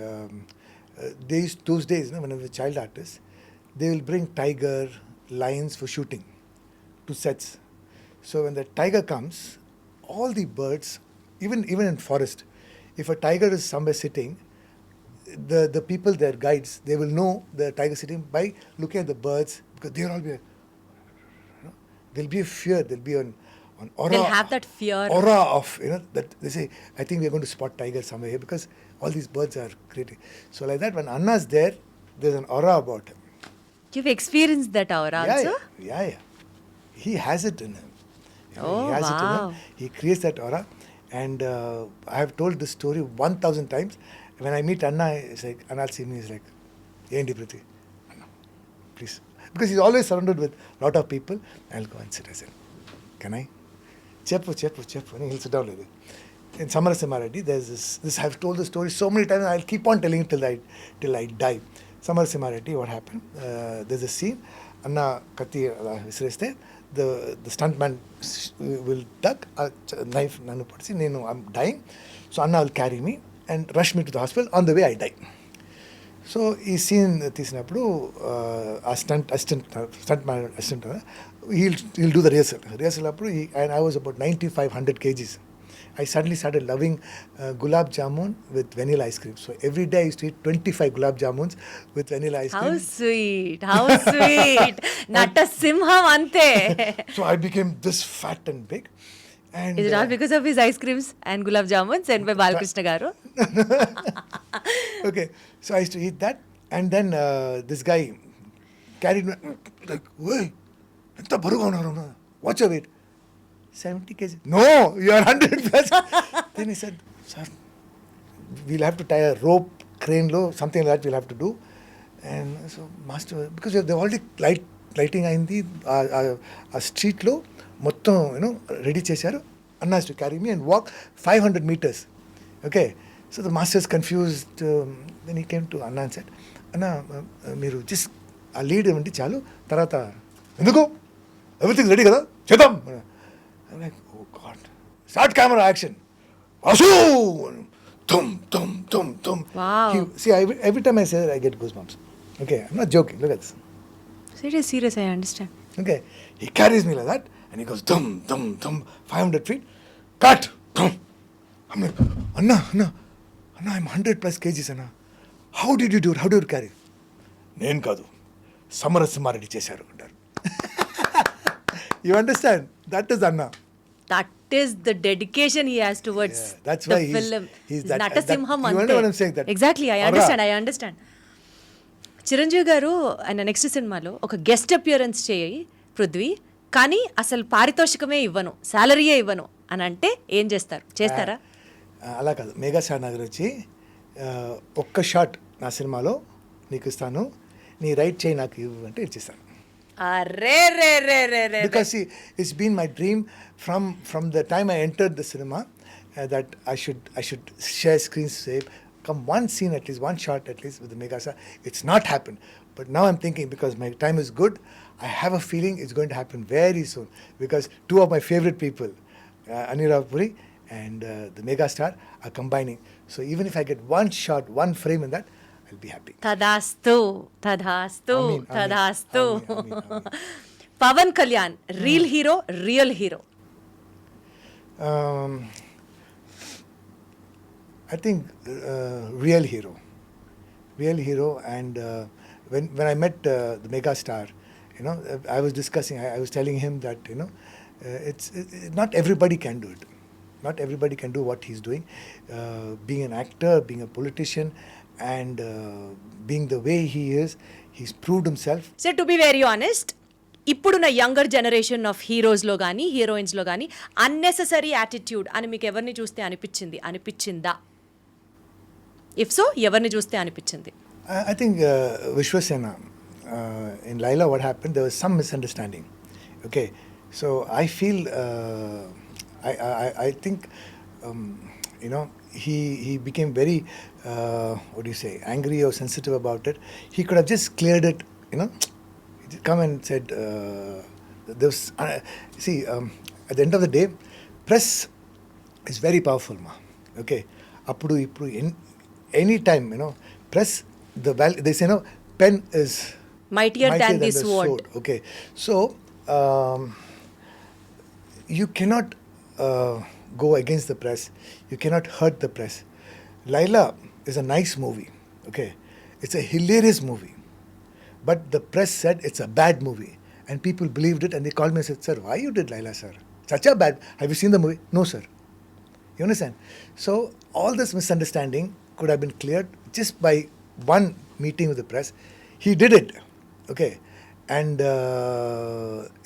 those days, when I was a child artist, they will bring tiger, lions for shooting to sets. So when the tiger comes, all the birds, even in forest, if a tiger is somewhere sitting, the people, their guides, they will know the tiger sitting by looking at the birds, because they'll all be, there'll be a fear, there'll be an aura. They'll have that fear. Aura of, that they say, I think we're going to spot tiger somewhere here because all these birds are creating. So like that, when Anna's there, there's an aura about him. You've experienced that aura also? Yeah. He has it in him. Oh, he has it in wow. him. He creates that aura. And I have told this story 1,000 times. When I meet Anna, it's like, Anna will see me, he's like, Yendi Prithvi, Anna, please. Because he's always surrounded with a lot of people. I'll go and sit. I said, can I? Cheppu. And he'll sit down like that. In Samarasimareddy, there's this I've told the story so many times, I'll keep on telling it till I die. Samarasimareddy, what happened? There's a scene, Anna Kati Visreste, the stuntman will duck a knife, Nanu Patsi, I'm dying. So Anna will carry me and rush me to the hospital. On the way, I die. So ఈ scene తీసినప్పుడు ఆ assistant he'll do the rehearsal అప్పుడు and I was about 95-100 kgs. I suddenly started loving gulab jamun with vanilla ice cream. So every day I used to eat 25 gulab jamuns with vanilla ice cream. How sweet. Nata Simham ante. So I became this fat and big. And Is it all because of his ice creams and gulab jamuns sent by Balakrishna garu? Okay, so I used to eat that, and then this guy carried me like, "Hey, enta baruga unnaru? What's your weight?" 70 kg. No, you are 100 plus. Then he said, "Sir, we'll have to tie a rope, crane low, something like that we'll have to do." And so, master, because they're already lighting అయింది ఆ స్ట్రీట్లో మొత్తం ready చేశారు. Anna has to carry me and walk 500 meters. Okay, so the master is confused. Then he came to Anna and said, "Anna, మీరు just ఆ lead ఇవ్వండి చాలు, తర్వాత ఎందుకు ఎవ్రీథింగ్ రెడీ కదా చేద్దాం." I'm like, oh God. Start camera action. Vasu! Tum. Wow. See, every time I say that, I get goosebumps. Okay, I'm not joking. Look at this. Serious, I understand. Okay, he carries me like that, and he goes tum, 500 feet. Cut. Tum. I'm like, Anna, I'm 100 plus kgs, Anna. How did you do it? How did you carry? నేను కాదు, సమరసింహారెడ్డి చేశారు అంటారు. You understand? That is Anna. That is the dedication he has towards that's the why film. he's that. Natasimham You ante. know what I'm saying? That Exactly, I understand. Chiranjeevi గారు ఆయన next సినిమాలో ఒక guest appearance చేయి పృథ్వీ, కానీ అసలు పారితోషికమే ఇవ్వను, శాలరీయే ఇవ్వను అని అంటే ఏం చేస్తారా? అలా కాదు, మెగాస్టార్ నగర్ వచ్చి ఒక్క షాట్ నా సినిమాలో నీకు ఇస్తాను, నీ రైట్ చేయి నాకు ఇవ్వు అంటే ఇచ్చేస్తాను. Because see, it's been my dream from the time I entered the cinema that I should share screen safe, come one scene at least, one shot at least with the megastar. It's not happened, but now I'm thinking, because my time is good, I have a feeling it's going to happen very soon, because two of my favorite people, Anirudh Puri and the megastar, are combining. So even if I get one shot, one frame in that, I'll be happy. తదాస్తు. Amin. Pawan Kalyan real hero? I think real hero, and when I met the megastar, I was discussing, I was telling him that it's not everybody can do it. Not everybody can do what he's doing, being an actor, being a politician, and being the way he is. He's proved himself. So to be very honest, ఇప్పుడున్న younger generation of హీరోస్లో కానీ హీరోయిన్స్లో కానీ unnecessary attitude అని మీకు ఎవరిని చూస్తే అనిపించిందా? If so, ఎవరిని చూస్తే అనిపించింది? I think Vishwasena, in Laila, what happened, there was some misunderstanding. Okay, so I feel, I think, he became very, what do you say, angry or sensitive about it. He could have just cleared it, He come and said, there was, see, at the end of the day, press is very powerful, ma. Okay, appudu any time, press, they say, pen is mightier than the sword. Okay, so you cannot go against the press. You cannot hurt the press. Laila is a nice movie. Okay, it's a hilarious movie, but the press said it's a bad movie, and people believed it, and they called me and said, "Sir, why you did Laila, sir? Such a bad. Have you seen the movie?" No, sir. You understand? So all this misunderstanding could have been cleared just by one meeting with the press. He did it. Okay, and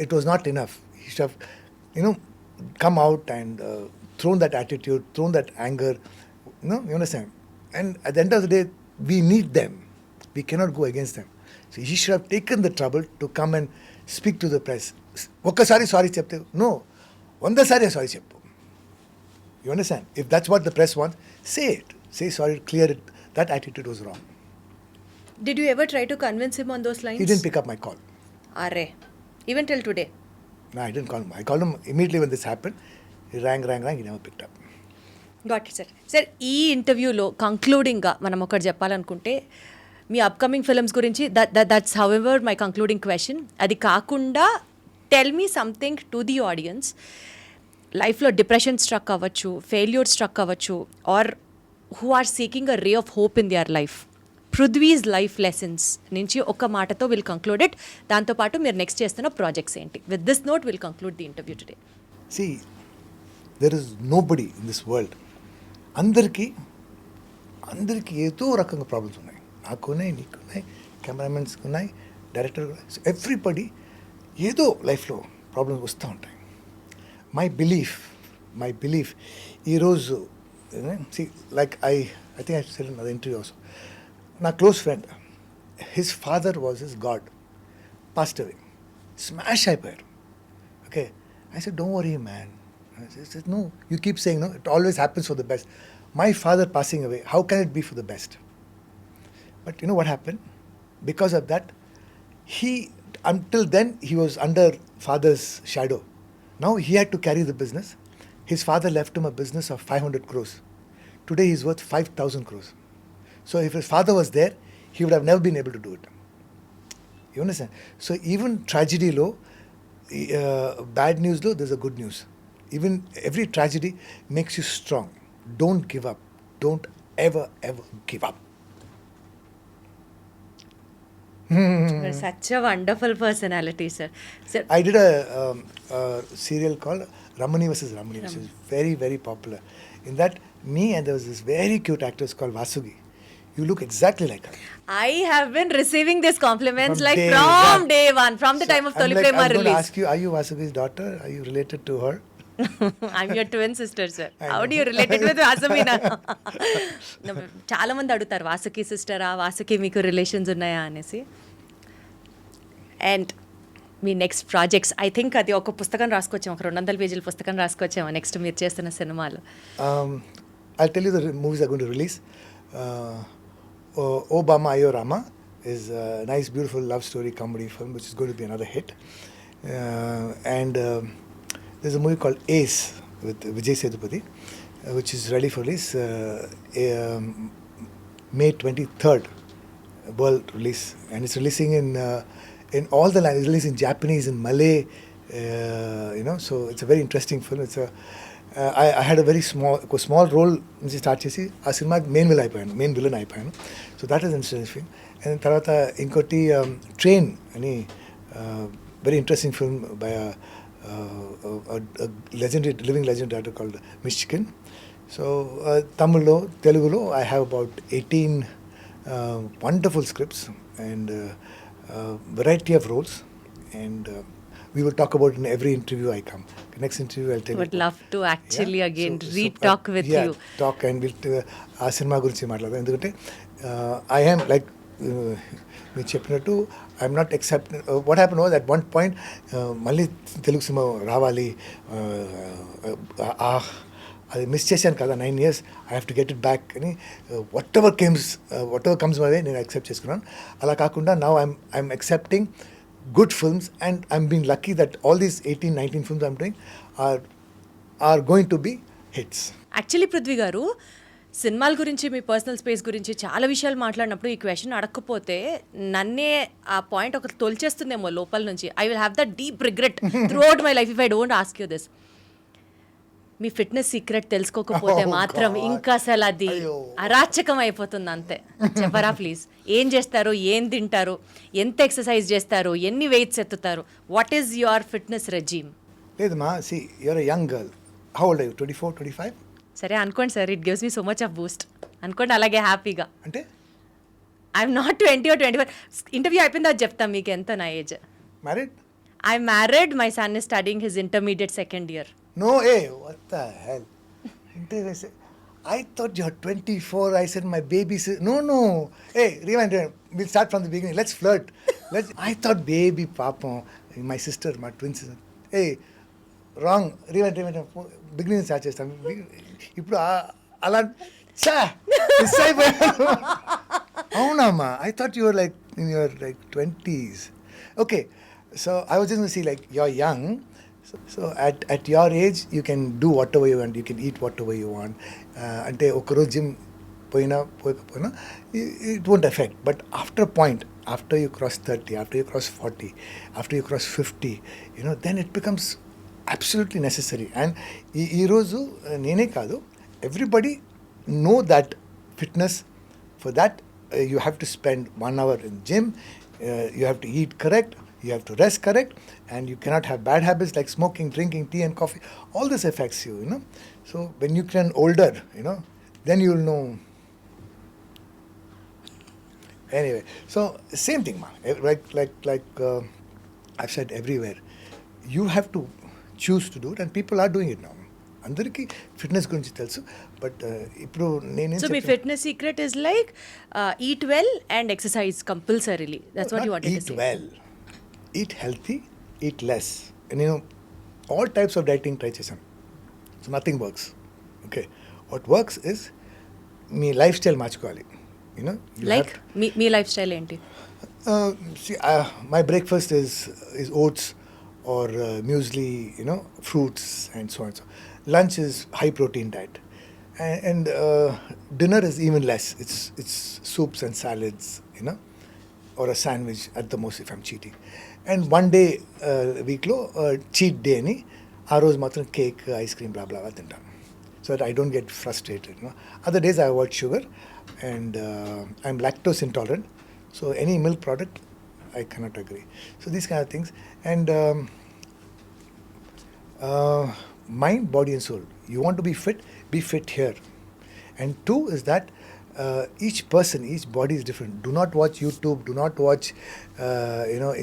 it was not enough. He should have, come out and thrown that attitude, thrown that anger. You understand? And at the end of the day, we need them. We cannot go against them. So he should have taken the trouble to come and speak to the press. Okkasari sorry chepte. No, వందసారి sorry చెప్పు. You understand? If that's what the press wants, say it. Say sorry, clear it. That attitude was wrong. Did you ever try to convince him on those lines? He didn't pick up my call. Arre. Even till today. No, I didn't call him. I called him immediately when this happened. He rang. He never picked up. Got it sir. Sir ఈ ఇంటర్వ్యూలో కంక్లూడింగ్గా మనం ఒకటి చెప్పాలనుకుంటే మీ upcoming films గురించి that's however my concluding question. అది కాకుండా tell me something to the audience. లైఫ్లో డిప్రెషన్ స్ట్రక్ అవ్వచ్చు, ఫెయిల్యూర్ స్ట్రక్ అవ్వచ్చు, or who are seeking a ray of hope in their life. Prithvi's life lessons నుంచి ఒక మాటతో will conclude it. దాంతోపాటు మీరు నెక్స్ట్ చేస్తున్న ప్రాజెక్ట్స్ ఏంటి? With this note will conclude the interview today. See, there is nobody in this world. అందరికీ ఏదో రకంగా ప్రాబ్లమ్స్ ఉన్నాయి. నాకున్నాయి, నీకున్నాయి, కెమెరామెన్స్కి ఉన్నాయి, డైరెక్టర్ ఉన్నాయి. సో ఎవ్రీబడి ఏదో లైఫ్లో ప్రాబ్లమ్స్ వస్తూ ఉంటాయి. మై బిలీఫ్ ఈరోజు like I think I said in other interview also. నా close friend, his father was his god, passed away, smash అయిపోయారు. Okay, I said, don't worry, man. I said, no, you keep saying, no, it always happens for the best. My father passing away, how can it be for the best? But you know what happened? Because of that, until then, he was under father's shadow. Now he had to carry the business. His father left him a business of 500 crores. Today he's worth 5,000 crores. So if his father was there, he would have never been able to do it. You understand? So even tragedy low, bad news though, there's a good news. Even every tragedy makes you strong. Don't give up. Don't ever give up. You're such a wonderful personality, sir. Sir, I did a serial called Ramani vs. Ramani, which is very, very popular. In that, me and there was this very cute actress called Vasugi. You look exactly like her. I have been receiving these compliments From like day from one. day one, from the time of I'm Tollywood like, I'm going to release. ask you, are you Vasugi's daughter? Are you related to her? I'm your twin sister, sir. I How know. do you relate it with Vasamina? చాలా మంది అడుగుతారు, వాసుకి సిస్టరా, వాసుకి మీకు relations ఉన్నాయా అనేసి. And me next projects, I think అది ఒక పుస్తకం రాసుకొచ్చాము, ఒక 200 పేజీల పుస్తకం రాసుకొచ్చాము నెక్స్ట్ మీరు చేస్తున్న సినిమాలు. I'll tell you the movies are going to release. Obama Ayo Rama is a nice, beautiful love story comedy film which is going to be another hit. And there's a movie called Ace with Vijay Sethupathi, which is ready for release May 23rd, world release, and it's releasing in all the languages. It's releasing in Japanese, in Malay, so it's a very interesting film. It's I had a very small role నుంచి start చేసి ఆ సినిమాకి main villain అయిపోయాను. So that is interesting film. And తర్వాత ఇంకోటి train అని very interesting film by legendary living legend director called Michigan. So Tamil, Telugu, I have about 18 wonderful scripts and variety of roles, and we will talk about it in every interview I come. Next interview I'll tell you. Would love to actually again re-talk with you. Talk and we'll ఆ cinema గురించి మాట్లాడదాం. ఎందుకంటే I am like మీరు చెప్పినట్టు I'm not except what happen was at one point మళ్ళీ Telugu cinema రావాలి, అది miss చేశాను కదా 9 years, I have to get it back అని whatever comes my way నేను యాక్సెప్ట్ చేసుకున్నాను. అలా కాకుండా now I'm accepting good films, and I'm being lucky that all these 18-19 films I'm doing are going to be hits. Actually Prithvi గారు, సినిమాల గురించి మీ personal space గురించి చాలా విషయాలు మాట్లాడినప్పుడు ఈ క్వశ్చన్ అడగకపోతే నన్నే ఆ పాయింట్ ఒకటి తొలిచేస్తుందేమో లోపల నుంచి. I will have the deep regret throughout my life if I don't ask you this. మీ ఫిట్నెస్ సీక్రెట్ తెలుసుకోకపోతే మాత్రం ఇంకా అసలు అది అరాచకం అయిపోతుంది అంతే. చెప్పరా ప్లీజ్, ఏం చేస్తారు, ఏం తింటారు, ఎంత ఎక్సర్సైజ్ చేస్తారు, ఎన్ని వెయిట్స్ ఎత్తుతారు, what is your fitness regime? లేదమ్మా, see you're a young girl. How old are you? 24, 25? సరే అనుకోండి sir, it gives me so much of boost అనుకోండి, అలాగే హ్యాపీగా. అంటే ఐఎమ్ నాట్ 20 or 21. ఇంటర్వ్యూ అయిపోయింది అది చెప్తాను మీకు ఎంత నా age. Married? I'm married. My son is studying his intermediate 2nd year. No, hey, what the hell? I thought you were 24. I said my baby. No. Hey, rewind. We'll start from the beginning. Let's flirt. I thought baby, papa, my sister, my twin sister. Hey, wrong రీవెంట్ beginning start చేస్తాను. ఇప్పుడు అలా చా miss అయిపోయాను. అవునమ్మా, I thought your like in your like 20s. Okay, so I was just see like you are young. So at your age you can do whatever you want, you can eat whatever you want. అంటే ఒకరోజు gym పోకపోయినా it won't affect. But after a point, after you cross 30, after you cross 40, after you cross 50, then it becomes absolutely necessary. And ఈరోజు నేనే కాదు, everybody know that fitness, for that you have to spend 1 hour in gym, you have to eat correct, you have to rest correct, and you cannot have bad habits like smoking, drinking tea and coffee. All this affects you, So when you turn older, then you will know. Anyway, so same thing, ma. Like I've said everywhere, you have to choose to do it, and people are doing it now. అందరికీ fitness గురించి తెలుసు, but ఇప్పుడు so మీ fitness secret is like eat well and exercise compulsorily. That's what you wanted to say. Eat well, eat healthy, eat less. నేను all types of dieting try చేశాను, so nothing works. Okay, what works is మీ lifestyle మార్చుకోవాలి. Like మీ lifestyle ఏంటి? My breakfast is oats or muesli, fruits and so on. So lunch is high protein diet, and dinner is even less. It's soups and salads, or a sandwich at the most if I'm cheating. And one day week lo cheat day ani aa roju matram cake, ice cream, blah blah tintanu, so that I don't get frustrated. Other days I avoid sugar, and I'm lactose intolerant, so any milk product I cannot agree. So these kind of things. And mind, body and soul. You want to be fit here. And 2 is that each person, each body is different. Do not watch YouTube, do not watch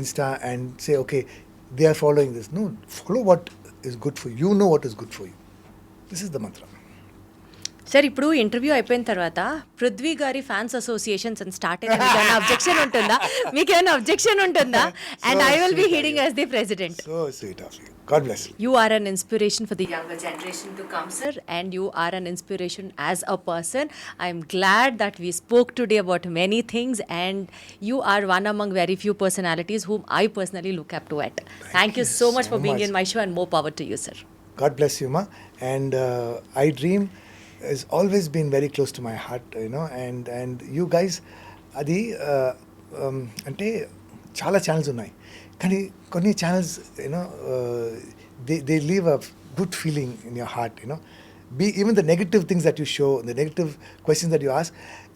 Insta and say, okay, they are following this. No, follow what is good for you. You know what is good for you. This is the mantra. Sir, ఇప్పుడు interview అయిపోయిన తర్వాత పృథ్వీ గారి fans associations అని start అయిన మీకేమైనా objection ఉంటుందా? మీకేమైనా objection ఉంటుందా? And I will be hearing as the president. So sweet of you. God bless you. You are an inspiration for the younger generation to come, sir, and you are an inspiration as a person. I am glad that we spoke today about many things, and you are one among very few personalities whom I personally look up to at. Thank you so much for being in my show, and more power to you, sir. God bless you, ma. And iDream has always been very close to my heart, and you guys, అది అంటే చాలా channels ఉన్నాయి, కానీ కొన్ని channels they leave a good feeling in your heart. Even the negative things that you show, the negative questions that you ask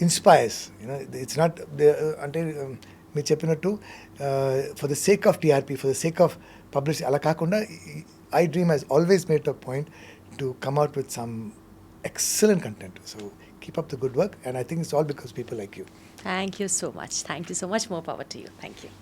inspires. It's not అంటే మీరు చెప్పినట్టు for the sake of TRP, for the sake of publicity అలా కాకుండా iDream has always made a point to come out with some excellent content. So keep up the good work, and I think it's all because people like you. Thank you so much. Thank you so much. More power to you. Thank you.